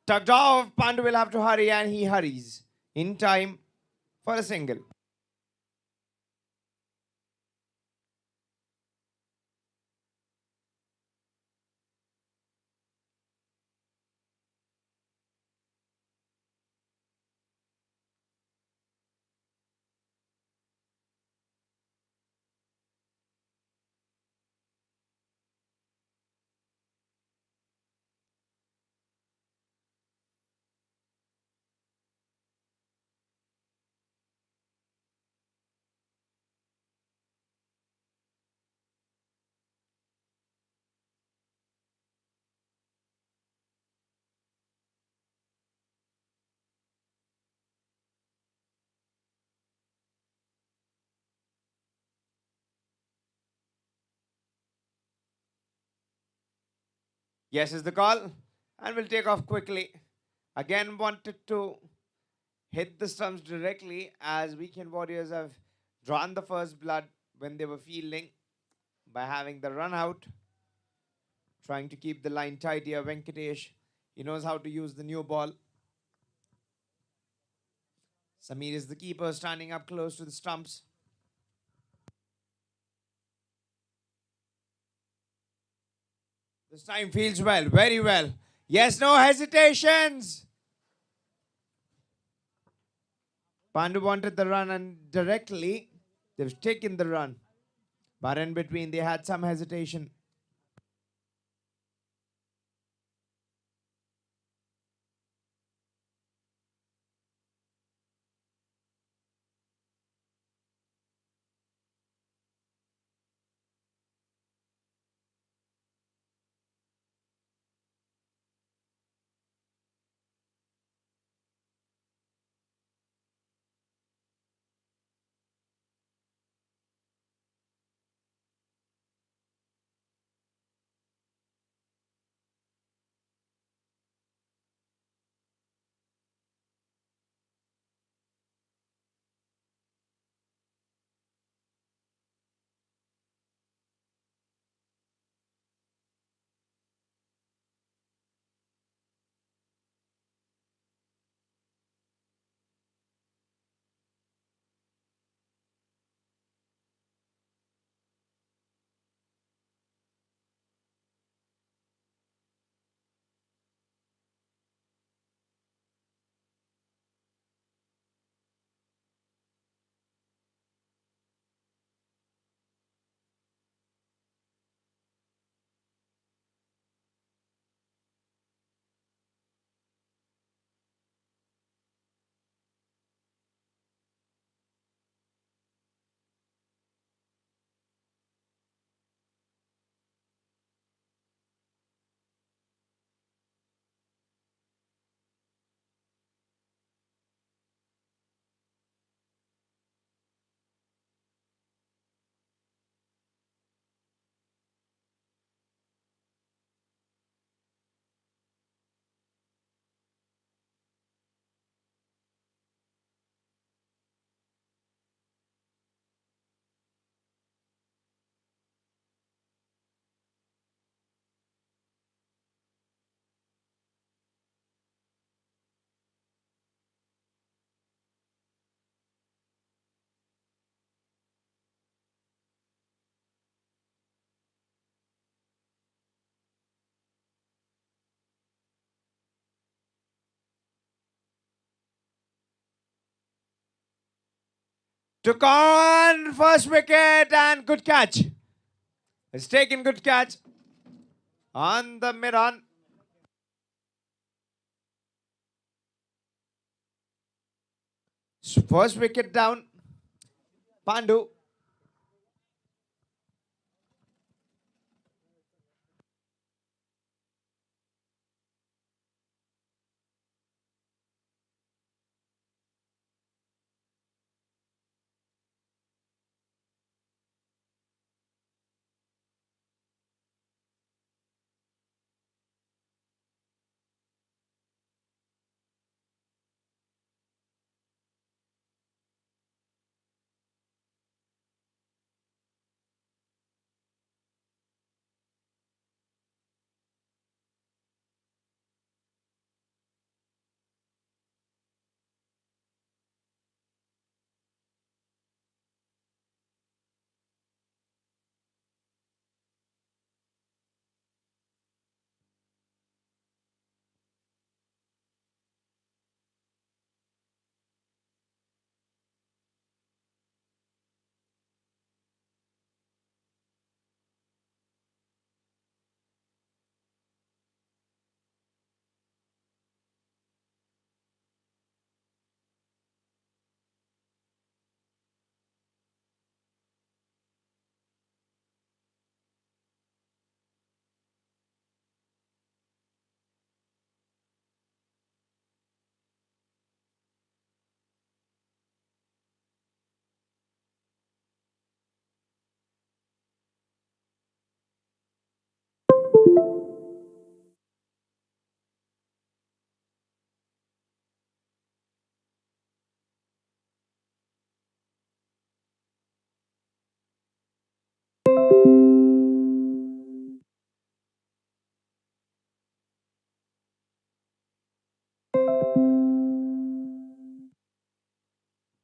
S1: Tucked off. Pandu will have to hurry, and he hurries in time for a single. Yes is the call, and will take off quickly. Again, wanted to hit the stumps directly as weekend warriors have drawn the first blood when they were fielding by having the run out, trying to keep the line tight here. Venkatesh, he knows how to use the new ball. Samir is the keeper standing up close to the stumps. This time feels well, very well. Yes, no hesitations. Pandu wanted the run and directly they've taken the run. But in between, they had some hesitation. Took on first wicket and good catch. It's taken good catch on the mid on. First wicket down. Pandu.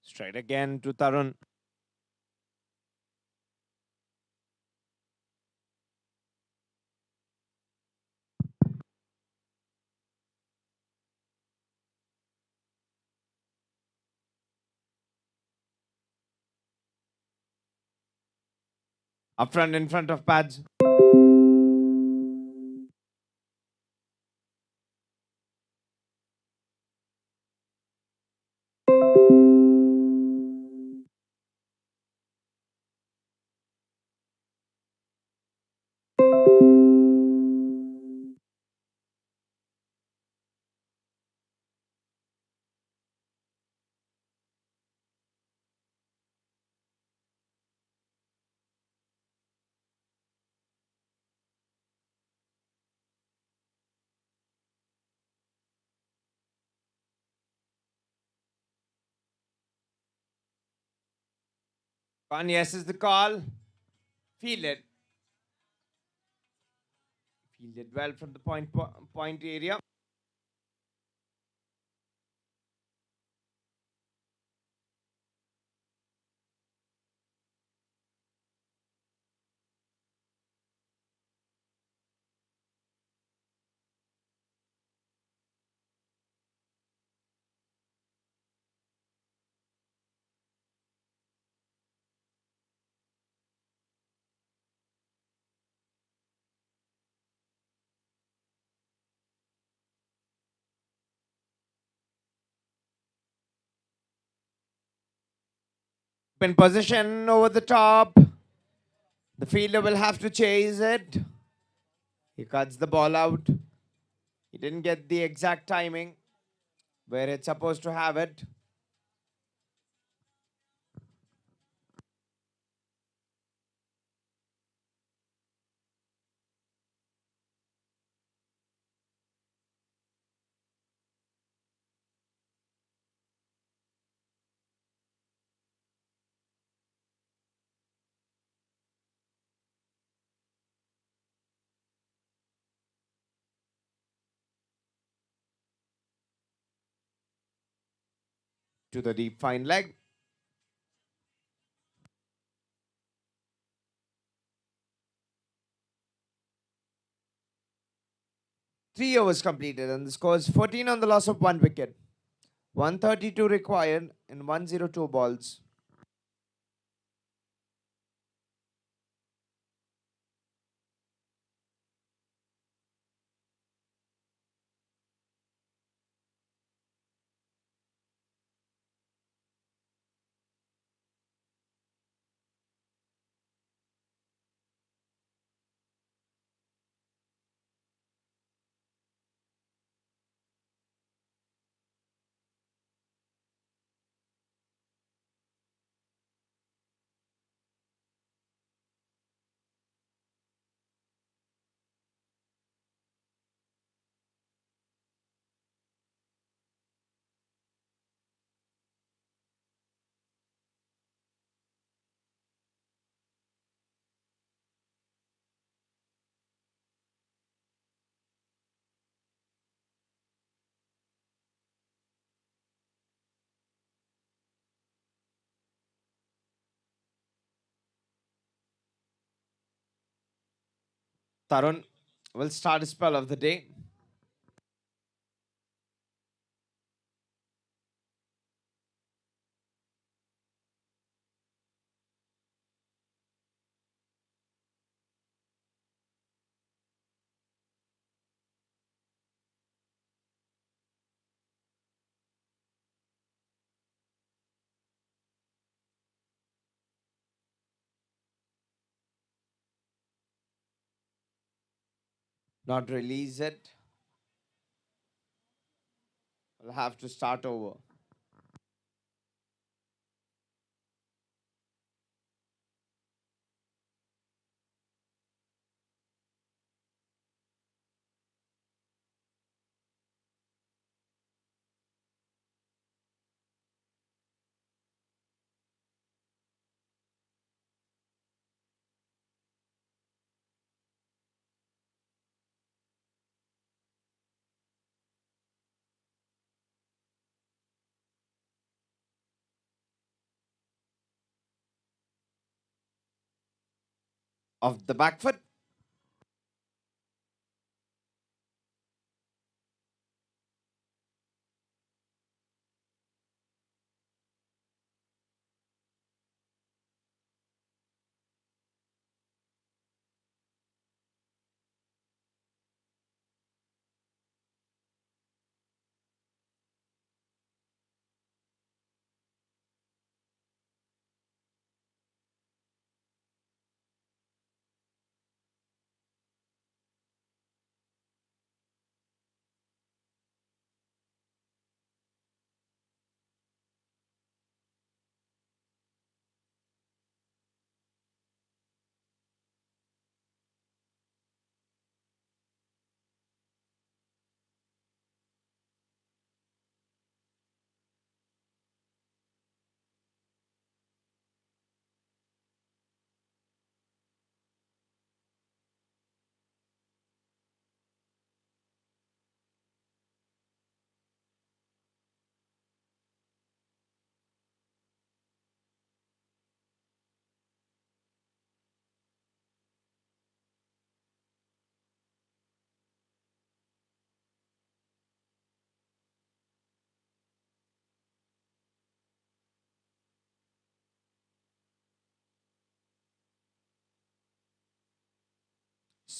S1: Straight again to Tarun. Up front, in front of pads. Gone, yes is the call. Field it. Fielded well from the point area. In position over the top. The fielder will have to chase it. He cuts the ball out. He didn't get the exact timing where it's supposed to have it. To the deep fine leg. Three overs completed and the score is 14 on the loss of one wicket. 132 required in 102 balls. Tarun will start his spell of the day. Not release it. Will have to start over. Off the back foot.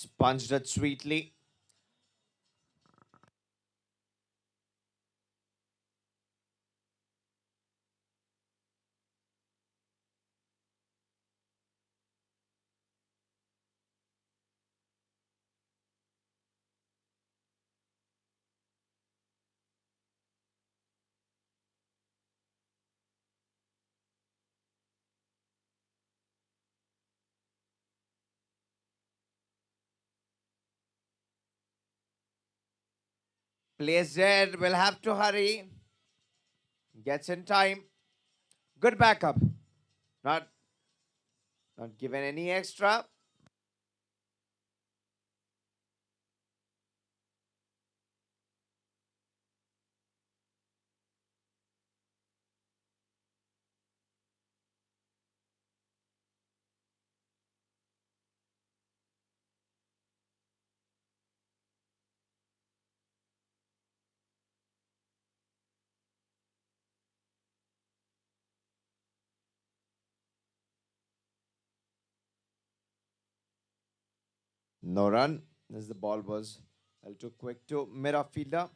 S1: Sponged it sweetly. Plays dead. Will have to hurry. Gets in time. Good backup. Not not given any extra. No run, as the ball was a little too quick to mid-off fielder.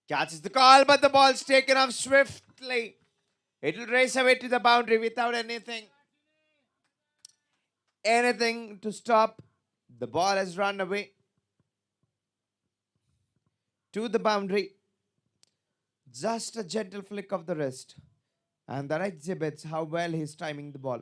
S1: Catches the call, but the ball's taken off swiftly. It'll race away to the boundary without anything to stop. The ball has run away to the boundary. Just a gentle flick of the wrist. And that exhibits how well he's timing the ball.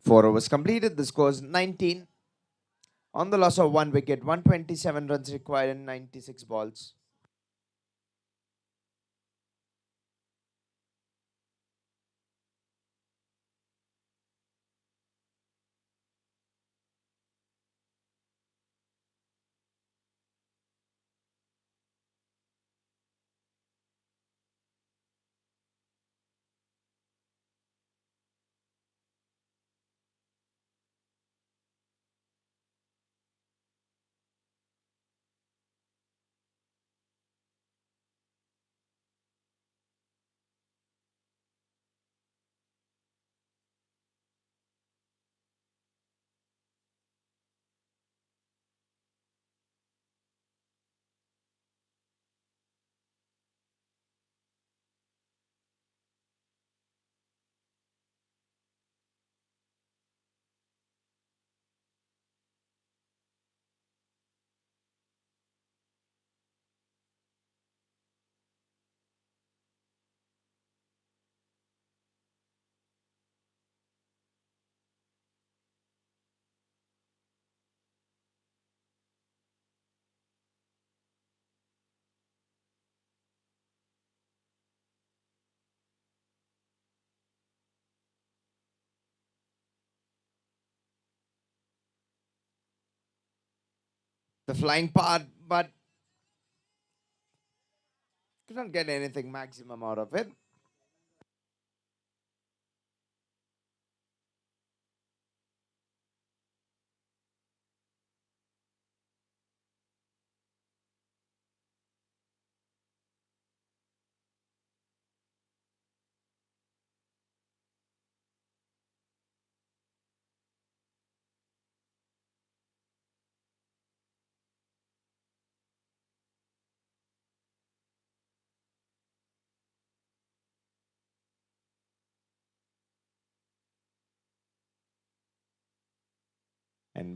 S1: Four overs completed. The score is 19. On the loss of 1 wicket, 127 runs required in 96 balls. The flying part, but could not get anything maximum out of it.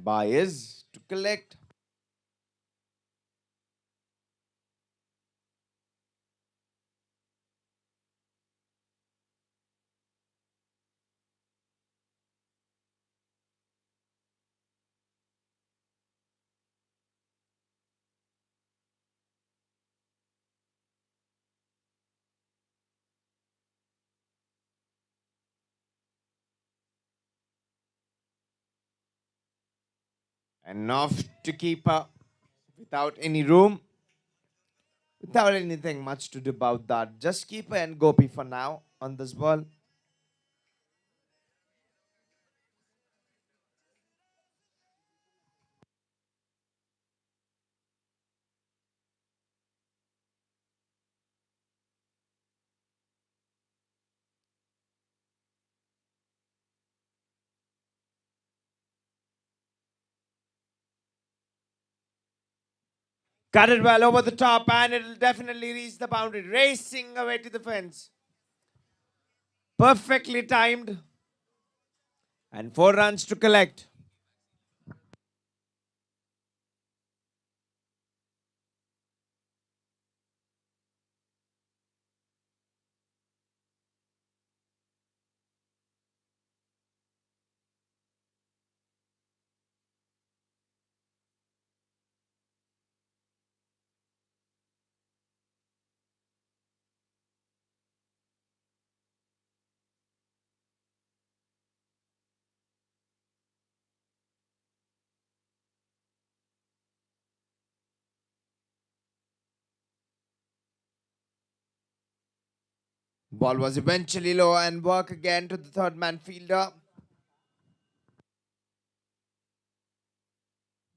S1: Bye is to collect. And off to keeper without any room, without anything much to do about that. Just keeper and Gopi for now on this ball. Cut it well over the top, and it'll definitely reach the boundary. Racing away to the fence. Perfectly timed. And 4 runs to collect. Ball was eventually low and work again to the third man fielder.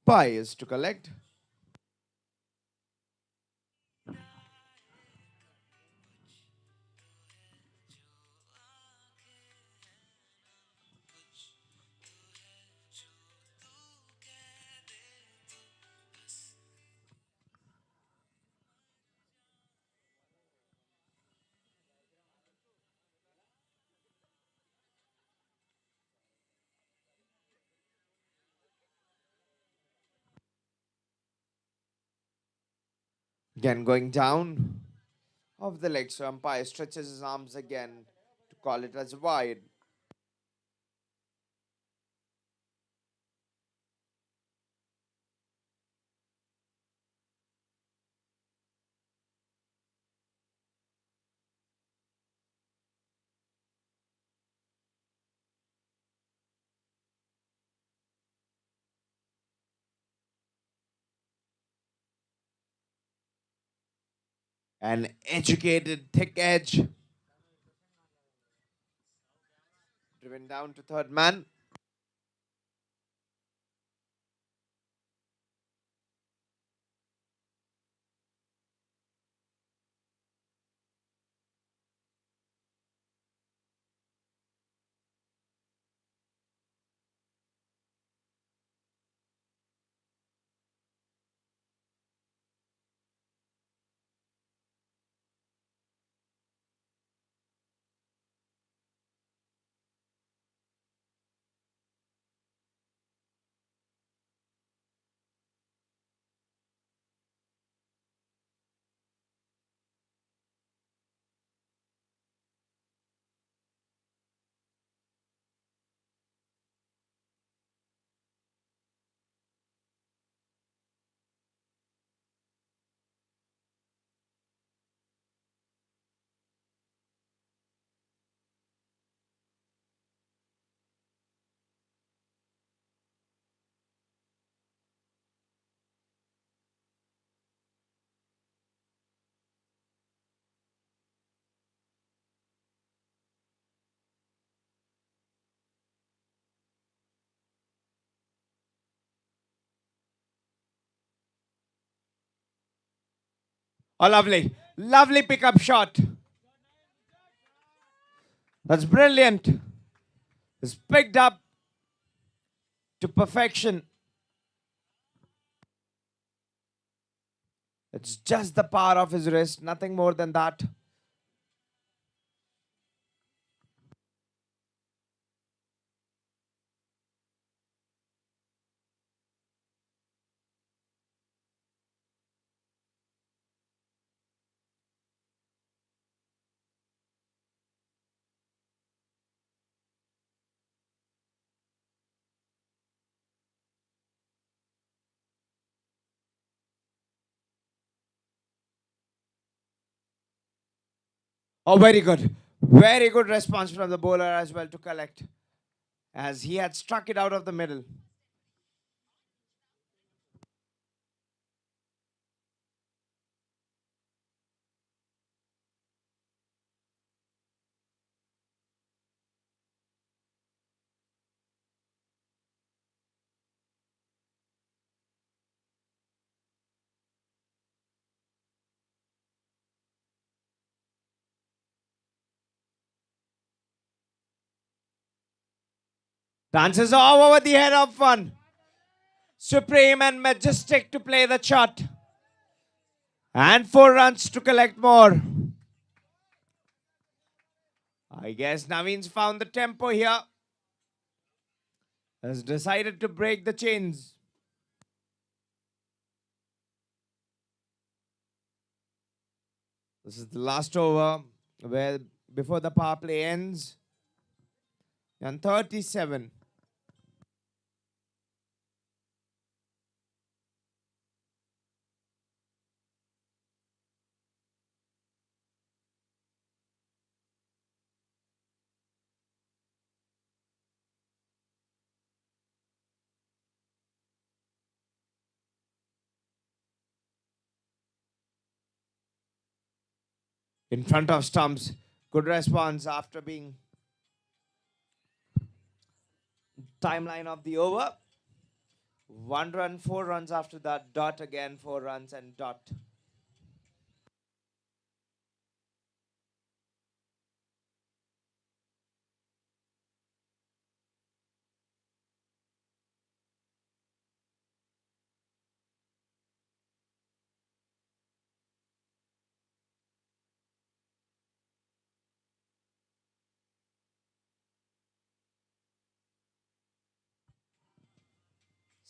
S1: Bye is to collect. Again going down off the leg, so umpire stretches his arms again to call it as wide. An educated thick edge. Driven down to third man. Oh, lovely. Lovely pickup shot. That's brilliant. It's picked up to perfection. It's just the power of his wrist, nothing more than that. Oh, very good. Very good response from the bowler as well to collect, as he had struck it out of the middle. Dances all over the head of one. Supreme and majestic to play the shot. And 4 runs to collect more. I guess Naveen's found the tempo here. Has decided to break the chains. This is the last over where before the power play ends. And 37. In front of stumps. Good response after being timeline of the over. 1 run, 4 runs after that. Dot again, 4 runs and dot.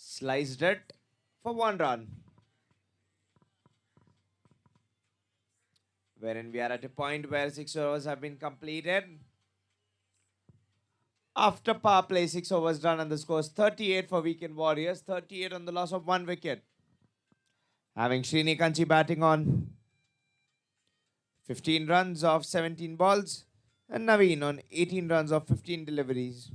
S1: Sliced it for 1 run. Wherein we are at a point where 6 overs have been completed. After power play, 6 overs done and the score is 38 for Weekend Warriors. 38 on the loss of 1 wicket. Having Srini Kanchi batting on 15 runs of 17 balls. And Naveen on 18 runs of 15 deliveries.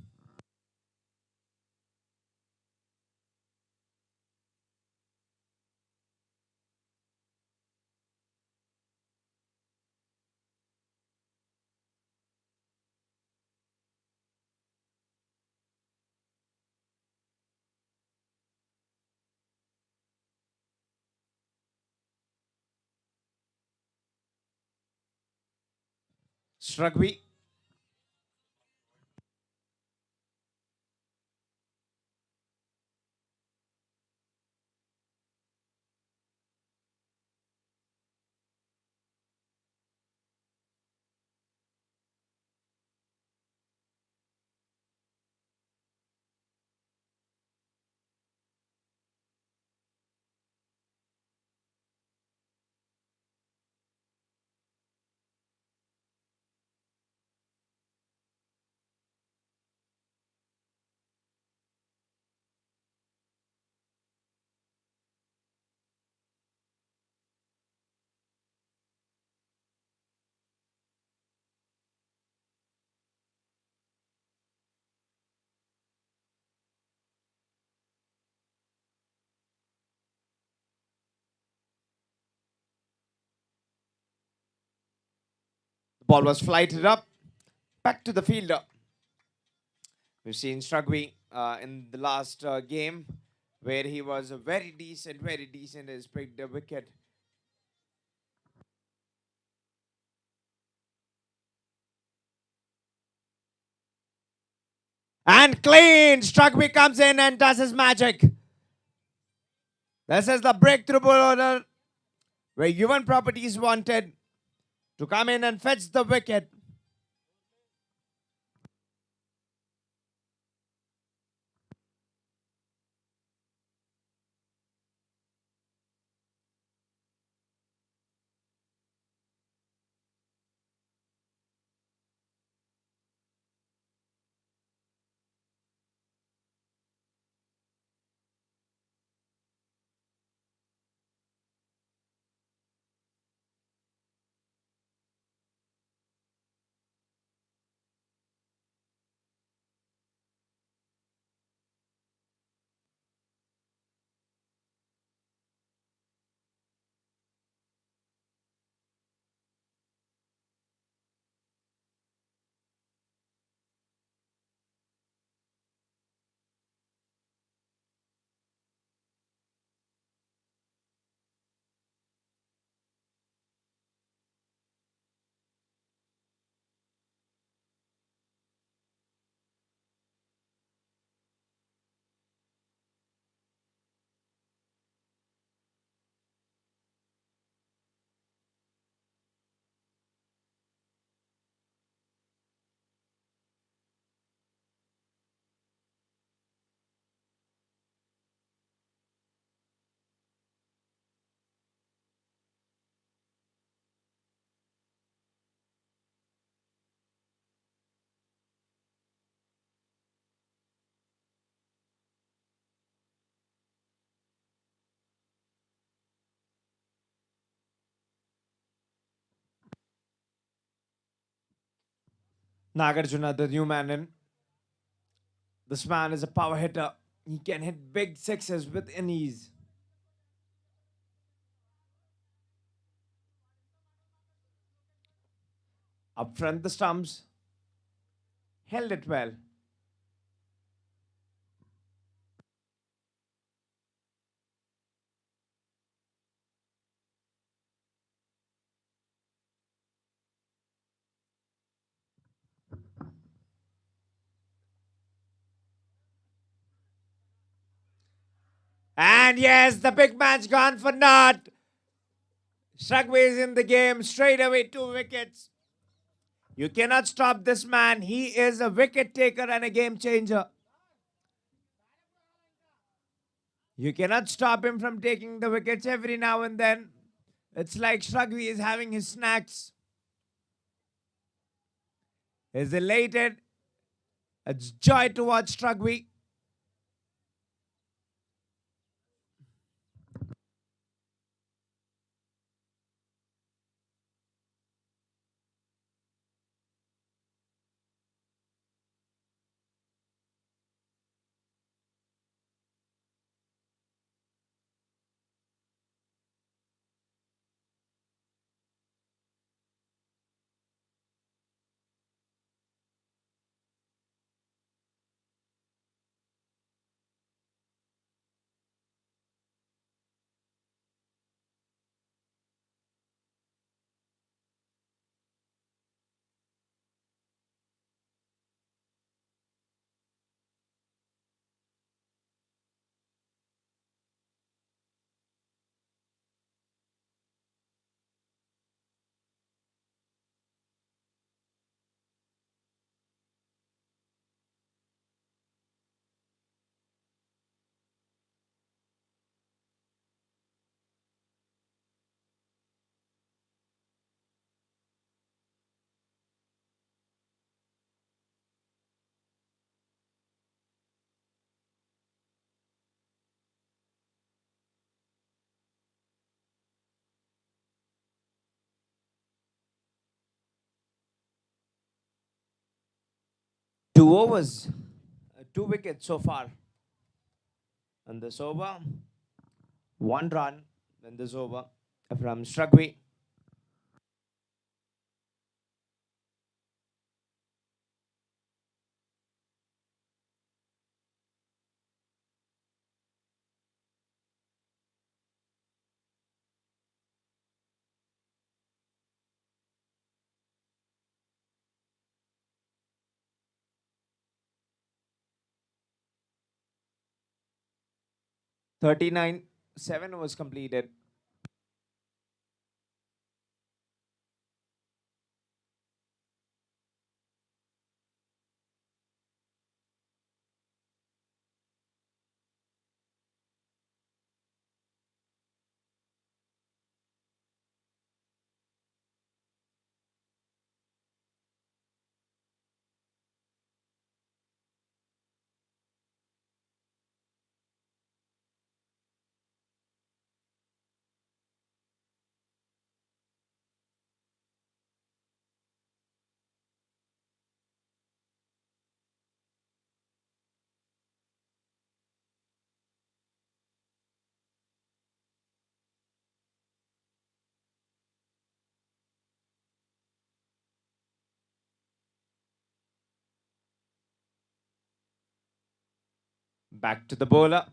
S1: Shrugby. The ball was flighted up. Back to the fielder. We've seen Shrugby in the last game where he was very decent, has picked a wicket. And clean! Shrugby comes in and does his magic. This is the breakthrough bowler where Yuvan Properties wanted to come in and fetch the wicket. Nagarjuna, the new man in. This man is a power hitter. He can hit big sixes with ease. Up front, the stumps held it well. And yes, the big match gone for naught. Shrugway is in the game straight away, 2 wickets. You cannot stop this man. He is a wicket taker and a game changer. You cannot stop him from taking the wickets every now and then. It's like Shrugway is having his snacks. He's elated. It's joy to watch Shrugway. Two overs, 2 wickets so far. And this over, 1 run in this over from Shrugway. 39, 7 overs completed. Back to the bowler.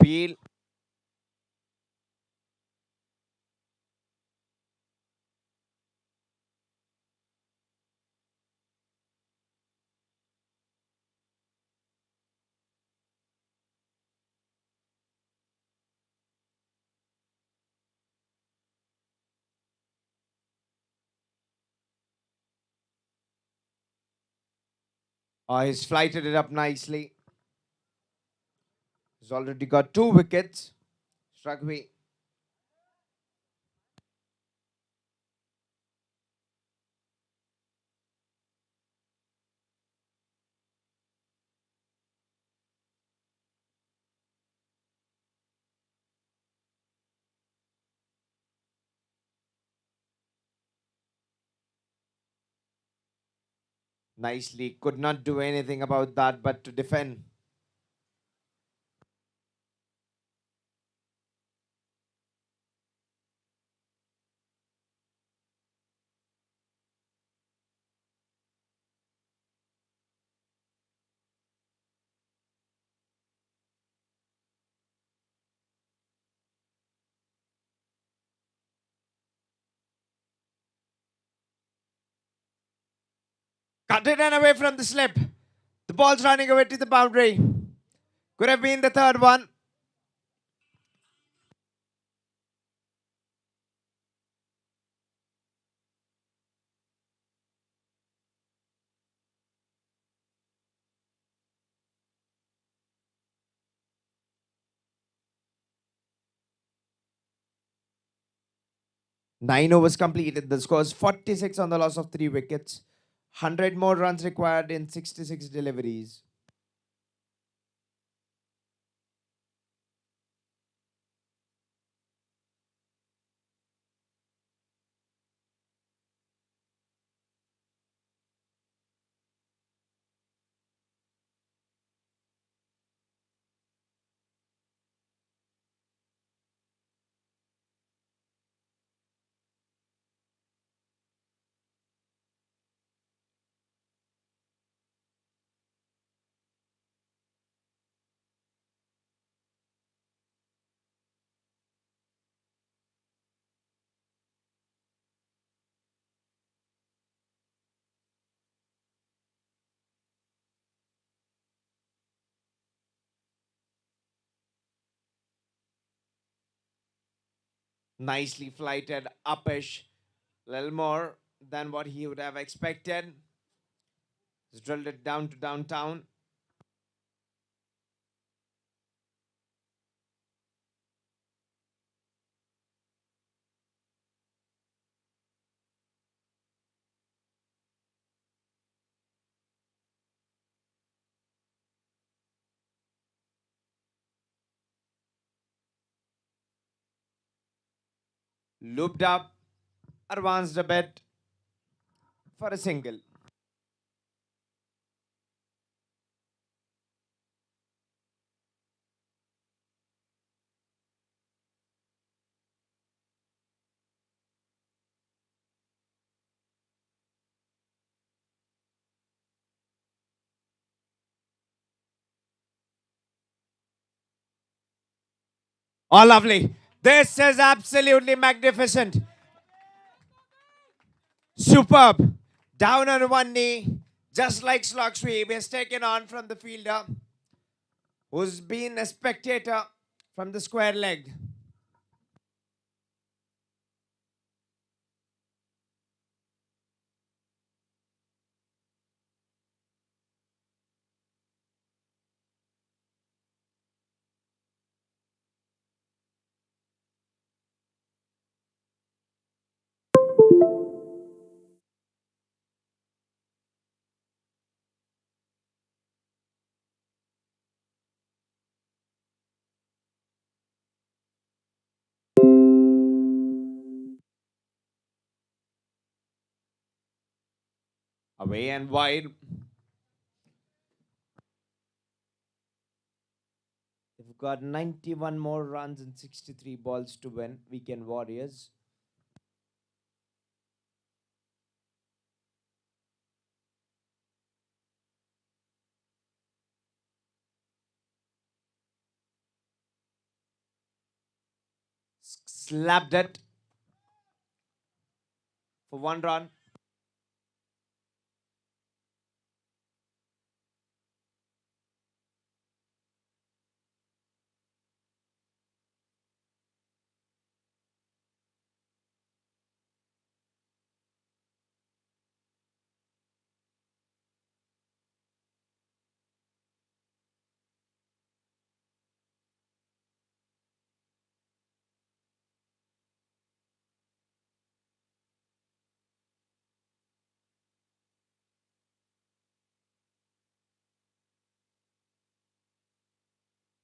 S1: appeal. He's flighted it up nicely. He's already got 2 wickets. Struck away. Nicely. Could not do anything about that but to defend. Cut it and away from the slip. The ball's running away to the boundary. Could have been the third one. Nine overs completed. The score is 46 on the loss of 3 wickets. 100 more runs required in 66 deliveries. Nicely flighted uppish. Little more than what he would have expected. He's drilled it down to downtown. Looped up. Advanced a bit for a single. Oh, lovely. This is absolutely magnificent. Superb. Down on one knee, just like slog sweep, is taken on from the fielder who's been a spectator from the square leg. Away and wide. They've got 91 more runs and 63 balls to win. Weekend Warriors. Slapped it for 1 run.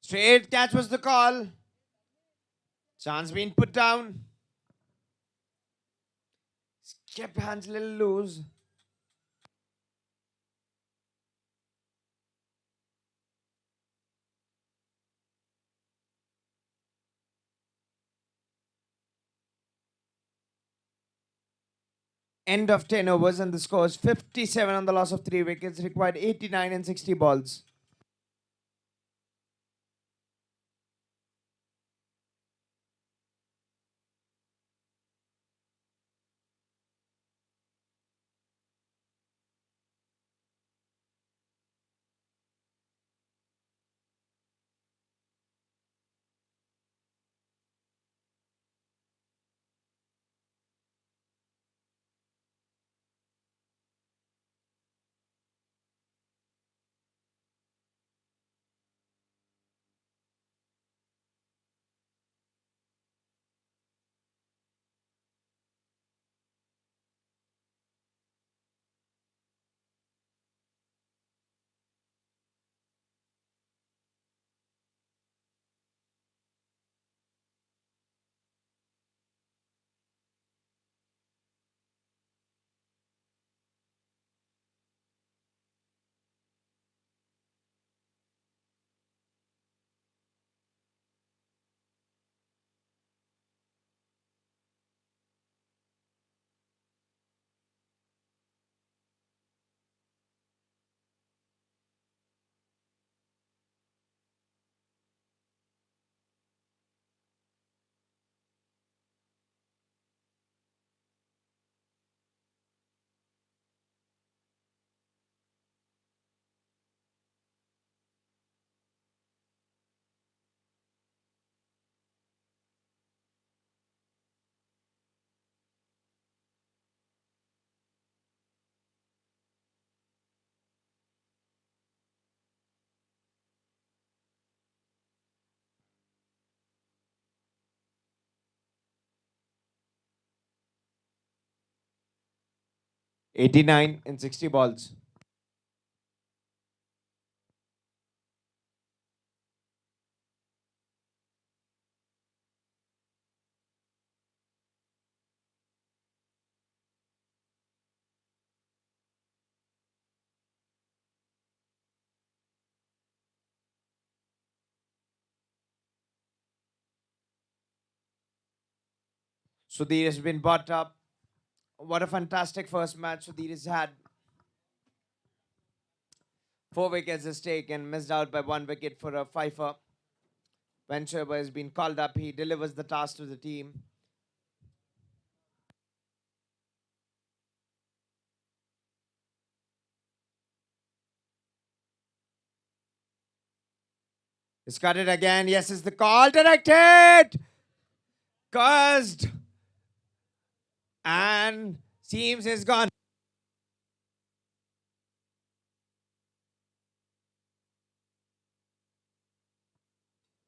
S1: Straight catch was the call. Chance being put down. Kept hands a little loose. End of 10 overs and the score is 57 on the loss of 3 wickets. Required 89 and 60 balls. '89 and 60 balls. Sudhir has been brought up. What a fantastic first match Sudhir has had. 4 wickets at stake and missed out by 1 wicket for a fifer. When Shoaib has been called up, he delivers the task to the team. He's got it again. Yes, is the call directed. Cursed. And seems is gone.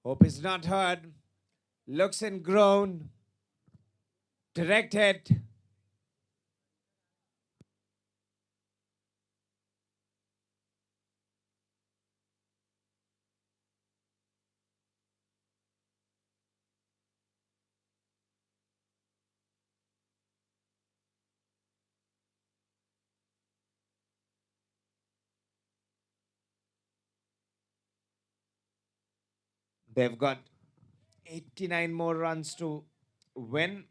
S1: Hope is not heard. Looks and groan. Directed. They've got 89 more runs to win.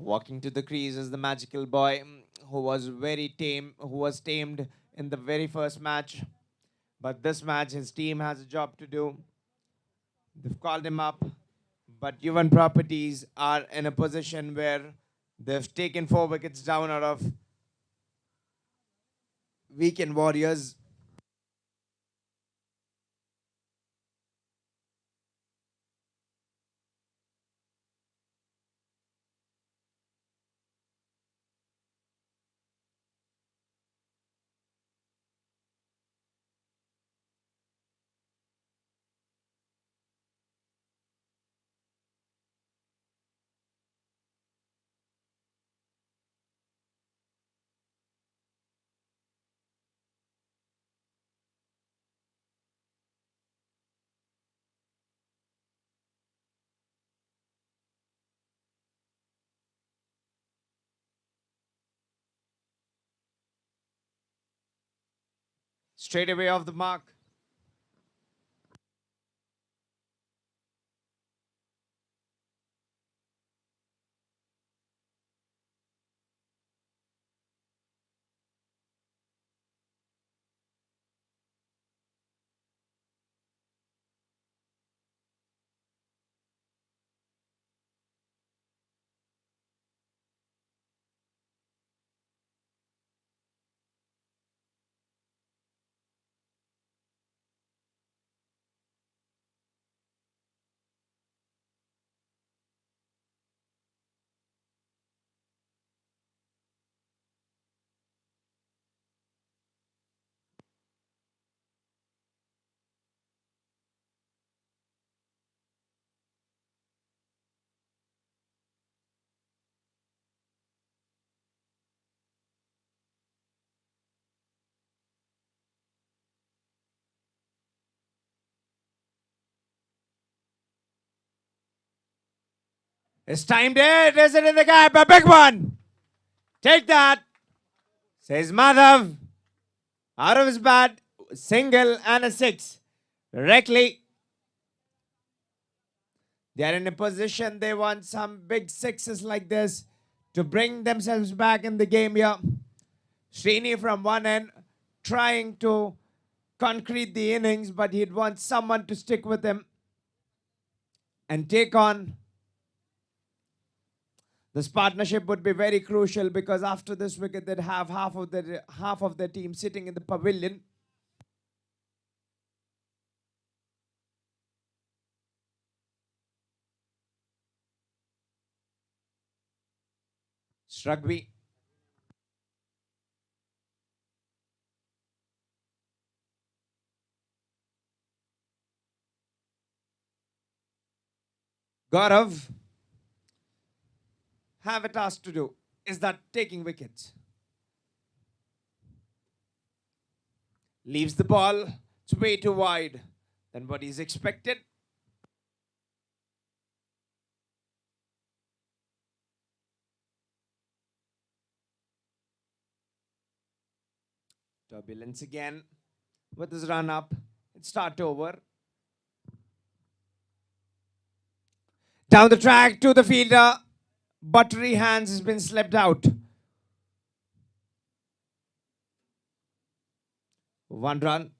S1: Walking to the crease is the magical boy who was very tame, who was tamed in the very first match. But this match, his team has a job to do. They've called him up, but Yuvan Properties are in a position where they've taken 4 wickets down out of weekend warriors. Straight away off the mark. It's timed it. Is it in the gap? A big one. Take that, says Madhav. Out of his bat, single and a six. Directly, they are in a position they want some big sixes like this to bring themselves back in the game here. Srini from one end trying to concrete the innings, but he'd want someone to stick with him and take on. This partnership would be very crucial because after this wicket, they'd have half of their team sitting in the pavilion. It's rugby. Gaurav have a task to do. Is that taking wickets? Leaves the ball. It's way too wide than what is expected. Turbulence again with his run up. It start over. Down the track to the fielder. Buttery hands has been slept out. One run.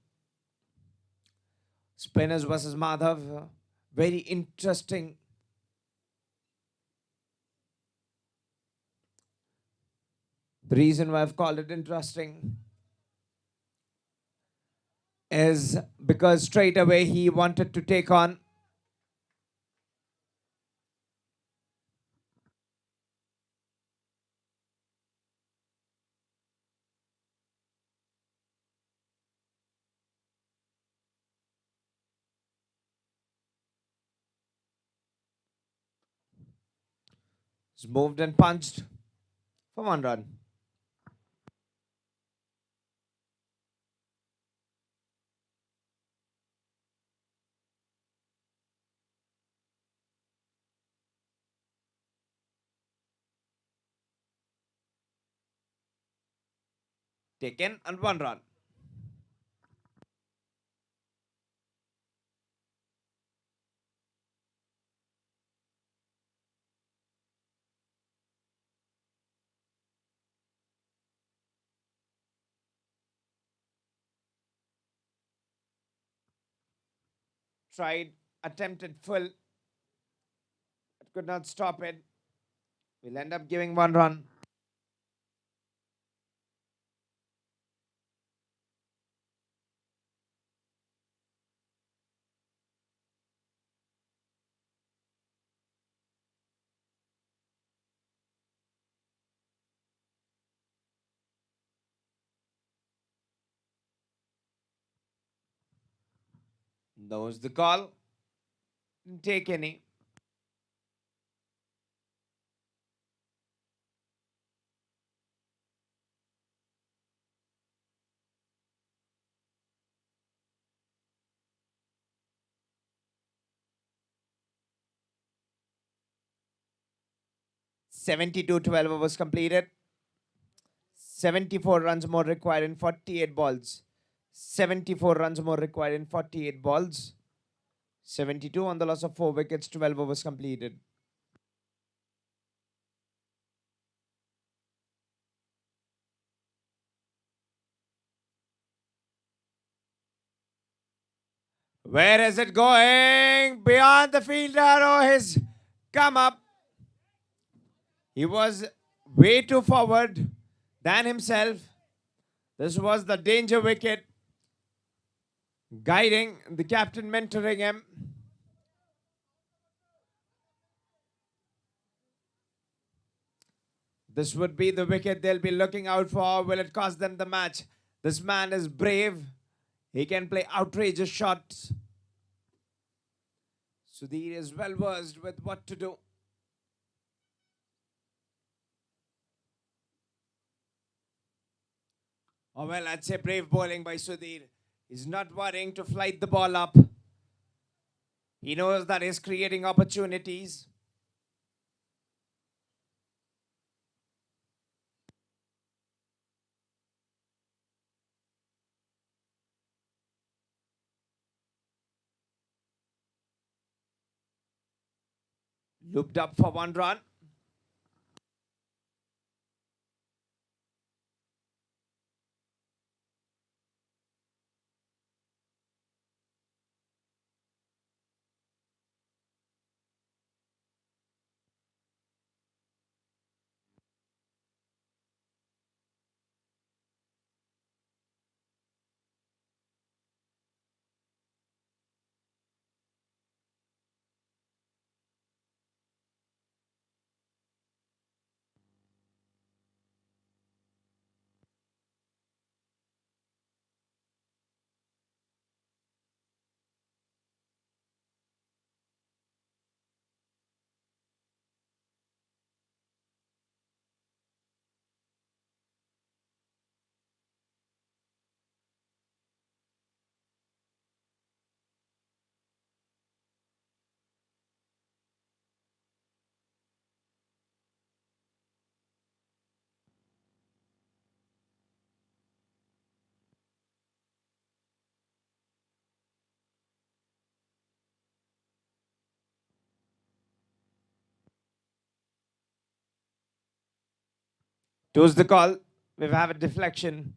S1: Spinners versus Madhav. Very interesting. The reason why I've called it interesting is because straight away he wanted to take on he's moved and punched for one run. Taken and one run. tried, attempted full, but could not stop it. We'll end up giving 1 run. Knows the call. Didn't take any. (72) 12 overs completed. 74 runs more required in 48 balls. 74 runs more required in 48 balls. 72 on the loss of 4 wickets, 12 overs completed. Where is it going? Beyond the fielder or his come up. He was way too forward than himself. This was the danger wicket. Guiding the captain, mentoring him. This would be the wicket they'll be looking out for. Will it cost them the match? This man is brave. He can play outrageous shots. Sudhir is well versed with what to do. Oh, well, I'd say brave bowling by Sudhir. He's not worrying to flight the ball up. He knows that he's creating opportunities. Looped up for 1 run. Two's the call. We have a deflection.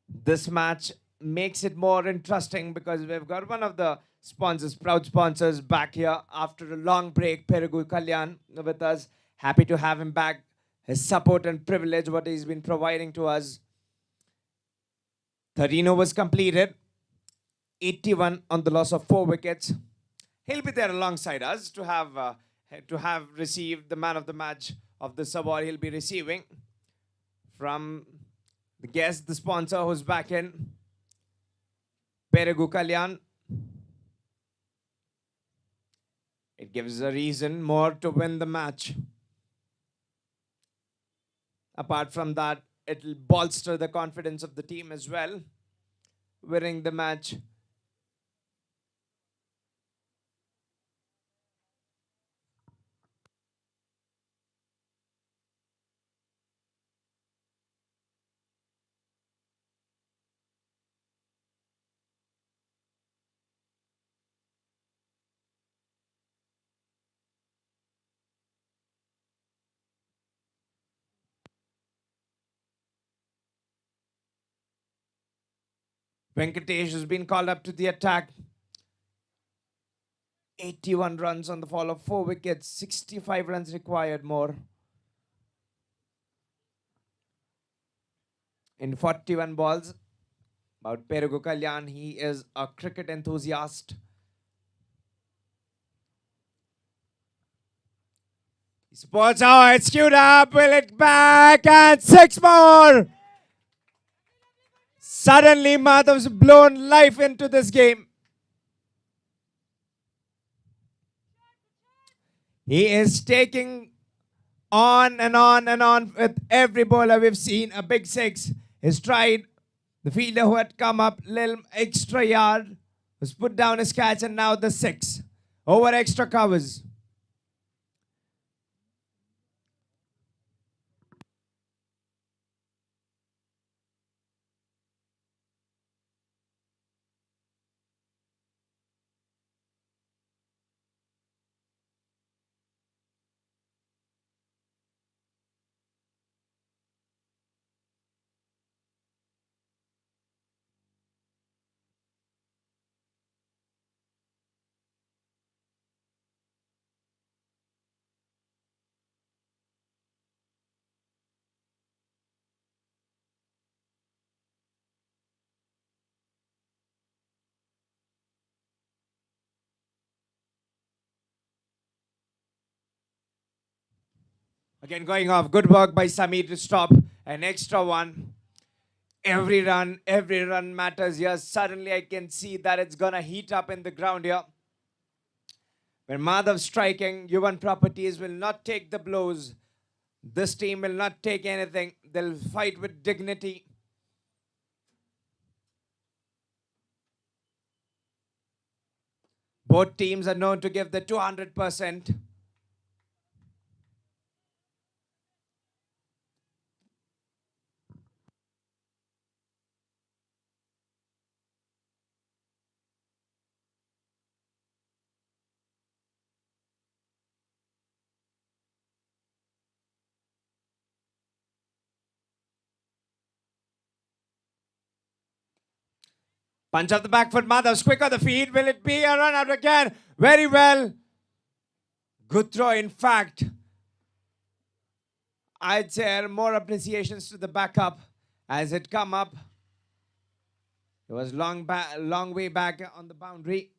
S1: This match makes it more interesting because we've got one of the sponsors, proud sponsors, back here after a long break. Perugul Kalyan with us. Happy to have him back. His support and privilege, what he's been providing to us. 13 overs completed. 81 on the loss of 4 wickets. He'll be there alongside us to have received the man of the match of this award. He'll be receiving from the guest, the sponsor who's back in, Peregu Kalyan. It gives a reason more to win the match. Apart from that, it'll bolster the confidence of the team as well, winning the match. Venkatesh has been called up to the attack. 81 runs on the fall of 4 wickets, 65 runs required more. In 41 balls, about Perugu Kalyan, he is a cricket enthusiast. He supports how it's queued up, will it back, and 6 more! Suddenly, Madhav's blown life into this game. He is taking on and on and on with every bowler we've seen. A big 6. His stride. The fielder who had come up little extra yard was put down his catch, and now the 6. Over extra covers. Again going off. Good work by Samir to stop. An extra one. Every run matters here. Suddenly I can see that it's gonna heat up in the ground here. When Madhav's striking, Yuvan Properties will not take the blows. This team will not take anything. They'll fight with dignity. Both teams are known to give the 200%. Punch off the back foot. Madhav's quick on the feet. Will it be a run out again? Very well. Good throw, in fact. I'd say more appreciations to the backup as it come up. It was long way back on the boundary.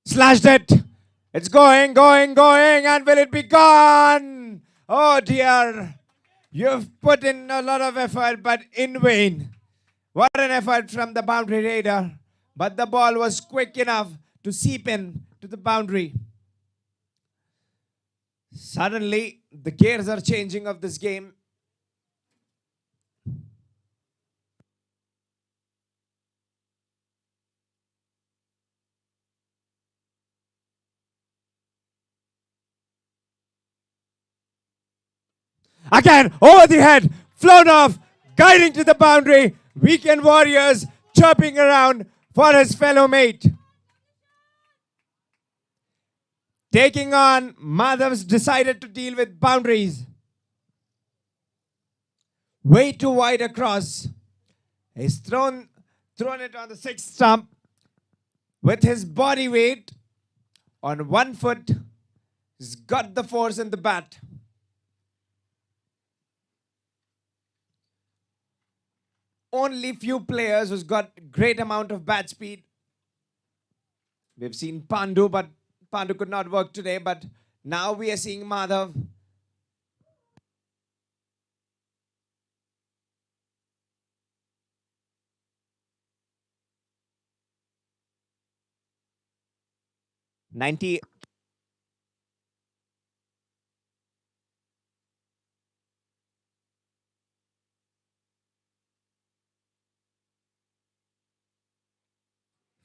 S1: Slashed it. It's going, and will it be gone? Oh dear. You've put in a lot of effort, but in vain. What an effort from the boundary raider. But the ball was quick enough to seep in to the boundary. Suddenly, the gears are changing of this game. Again, over the head, flown off, guiding to the boundary. Weekend Warriors chirping around for his fellow mate. Taking on, Madhav's decided to deal with boundaries. Way too wide across. He's thrown it on the 6th stump with his body weight on 1 foot. He's got the force in the bat. Only few players who's got great amount of bat speed. We've seen Pandu, but Pandu could not work today. But now we are seeing Madhav. '90.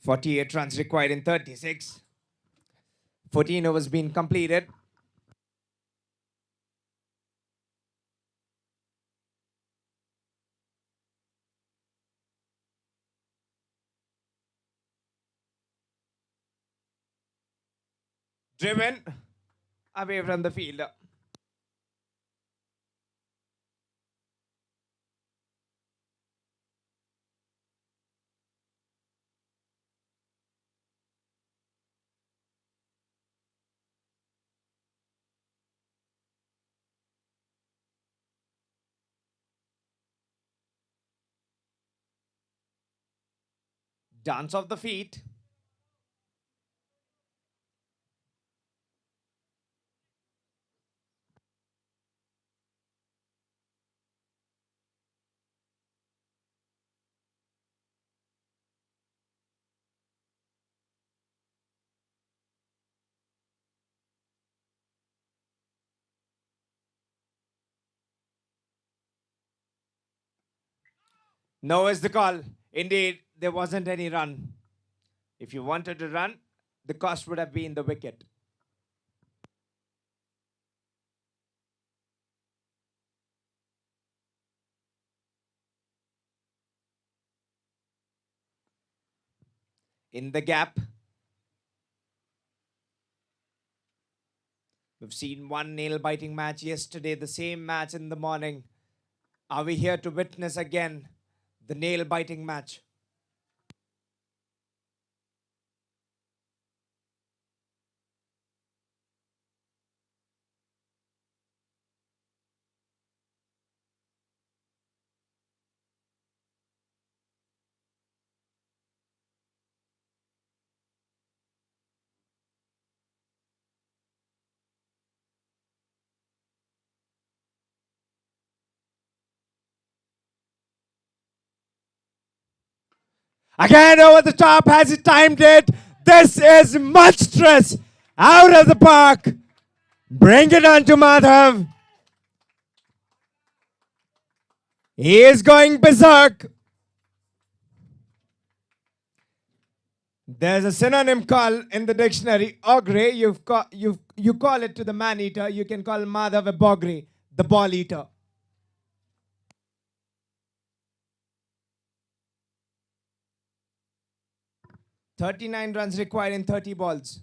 S1: .48 runs required in 36. 14 overs been completed. Driven. away from the fielder. Dance of the feet. No is the call. Indeed, there wasn't any run. If you wanted to run, the cost would have been the wicket. In the gap, we've seen one nail-biting match yesterday, the same match in the morning. Are we here to witness again the nail-biting match? Again over the top, has he timed it? This is monstrous! Out of the park! Bring it on to Madhav. He is going berserk. There's a synonym call in the dictionary. Ogre, you call it to the man-eater. You can call Madhav a bogre, the ball-eater. "39 runs required in 30 balls.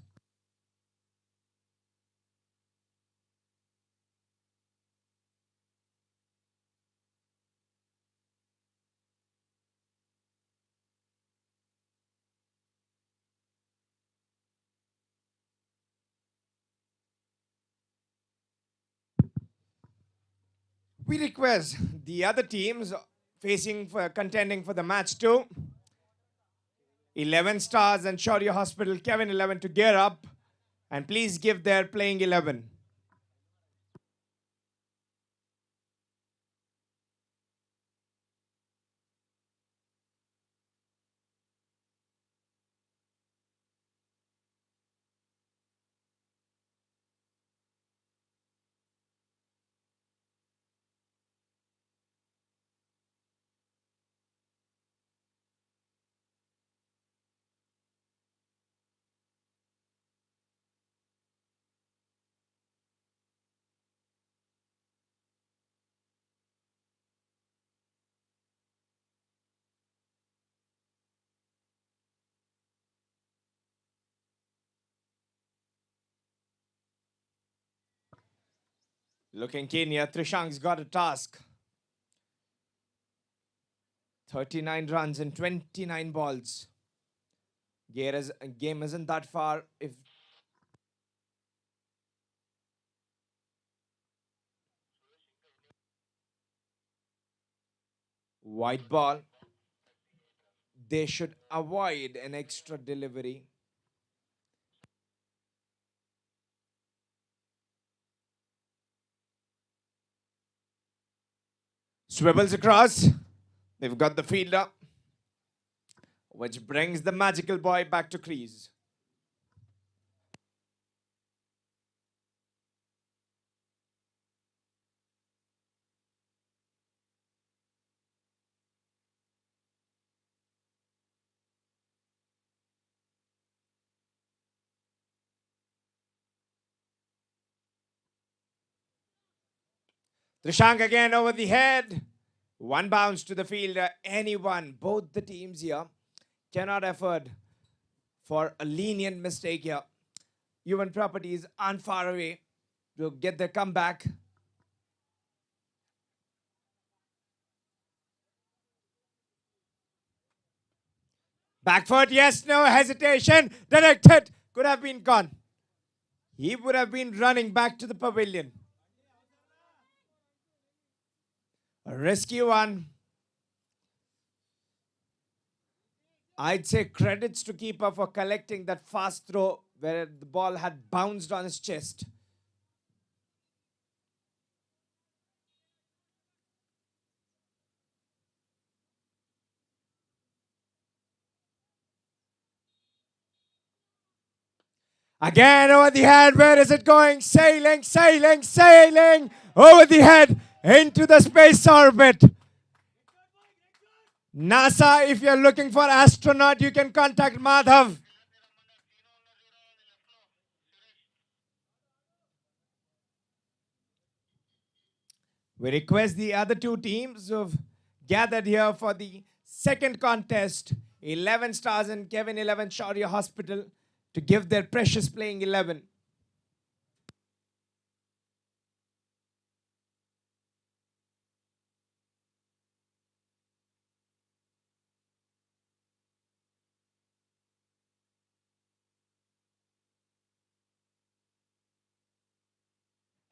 S1: We request the other teams contending for the match too. 11 Stars and Shaurya Hospital, Kevin 11 to gear up and please give their playing 11. Looking Kenya, Trishank's got a task. 39 runs in 29 balls. Game isn't that far. If white ball, they should avoid an extra delivery. Swivels across. They've got the fielder, which brings the magical boy back to crease. Trishank again over the head. One bounce to the fielder. Anyone, both the teams here cannot afford for a lenient mistake here. Yuvan properties aren't far away. to get their comeback. Back foot, yes, no hesitation. Directed. Could have been gone. He would have been running back to the pavilion. A risky one. I'd say credits to keeper for collecting that fast throw where the ball had bounced on his chest. Again over the head. Where is it going? Sailing, sailing, sailing over the head into the space orbit. NASA, if you're looking for astronaut, you can contact Madhav. We request the other two teams who've gathered here for the second contest, 11 Stars and Kevin 11 Shaurya Hospital, to give their precious playing 11.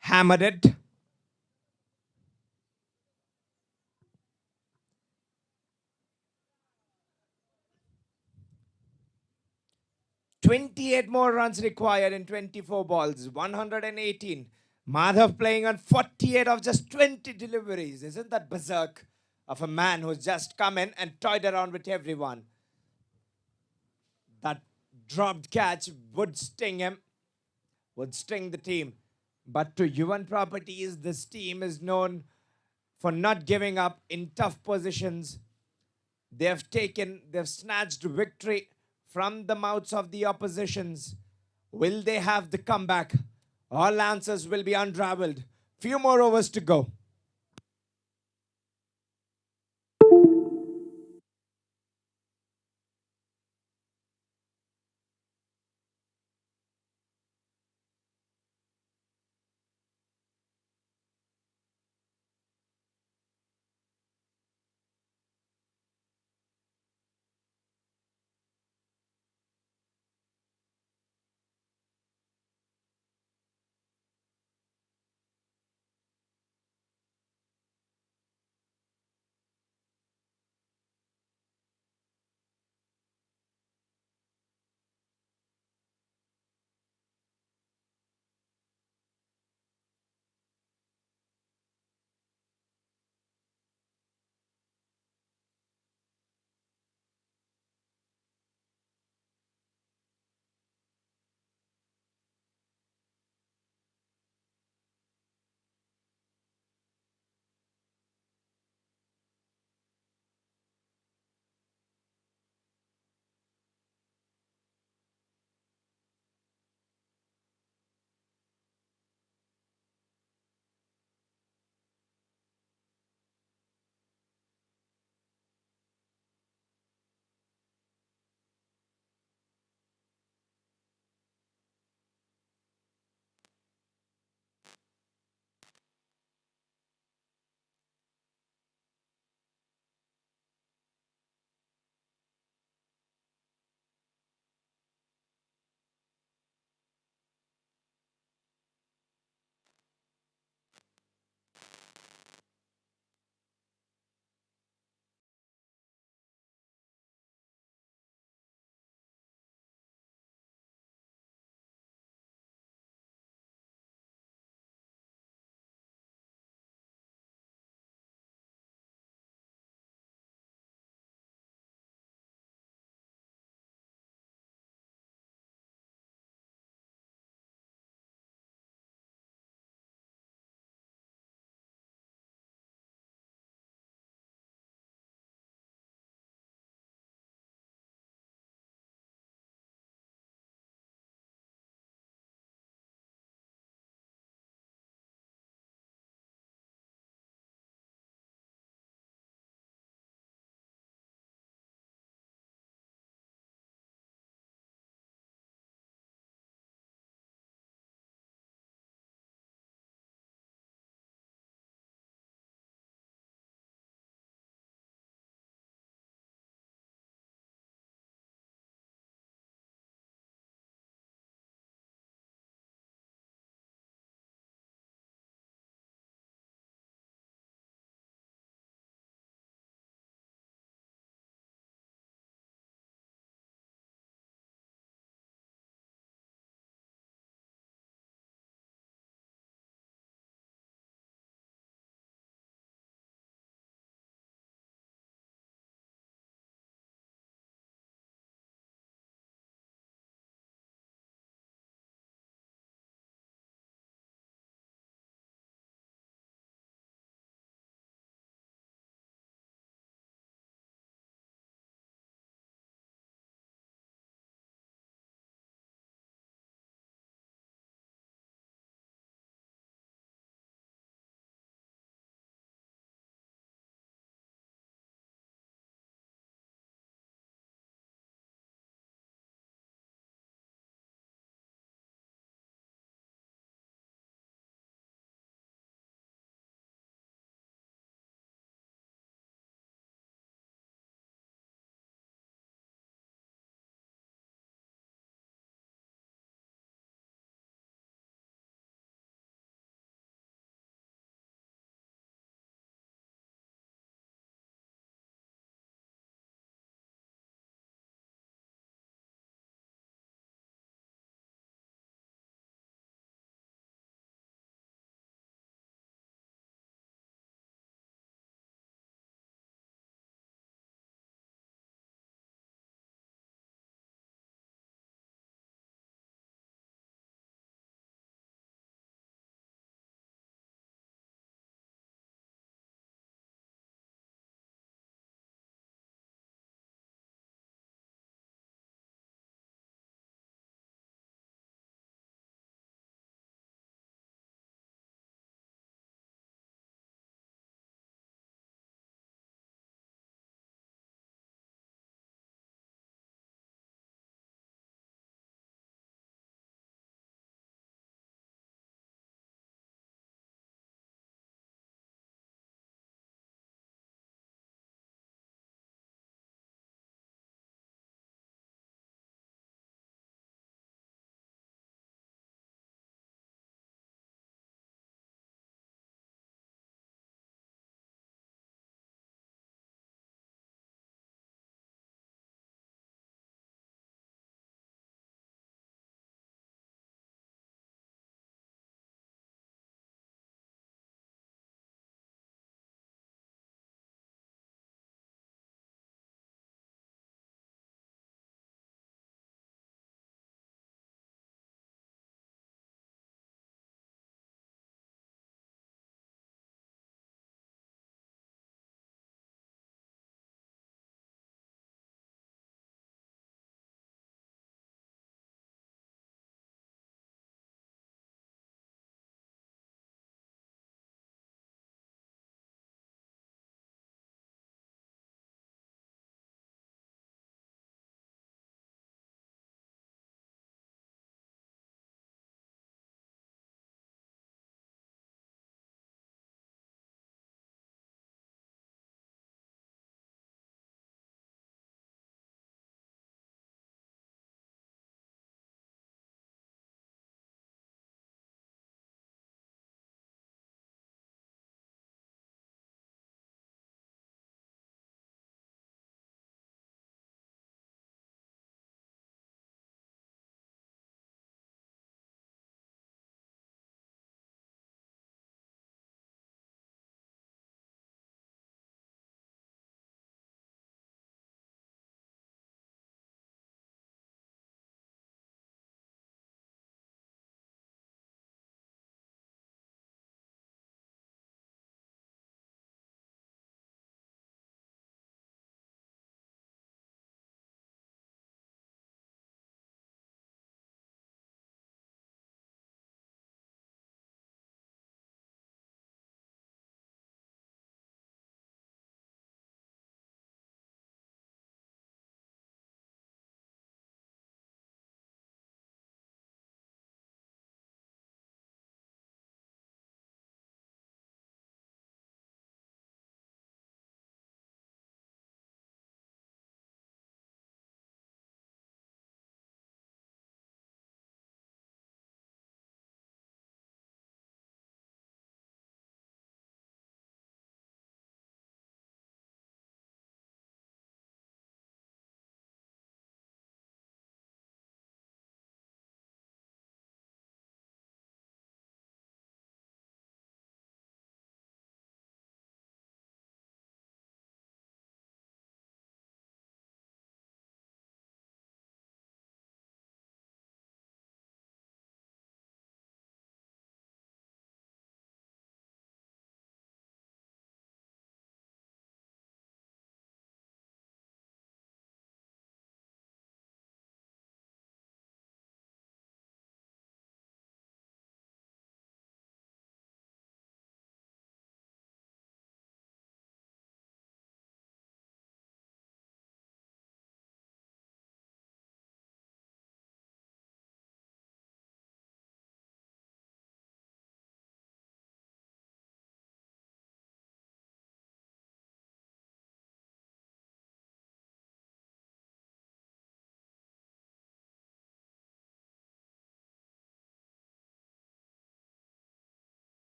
S1: Hammered it. "28 more runs required in 24 balls, 118. Madhav playing on 48 of just 20 deliveries. Isn't that berserk of a man who's just come in and toyed around with everyone? That dropped catch would sting him, would sting the team. But to Yuvan Properties, this team is known for not giving up in tough positions. They've snatched victory from the mouths of the oppositions. Will they have the comeback? All answers will be unraveled. Few more overs to go.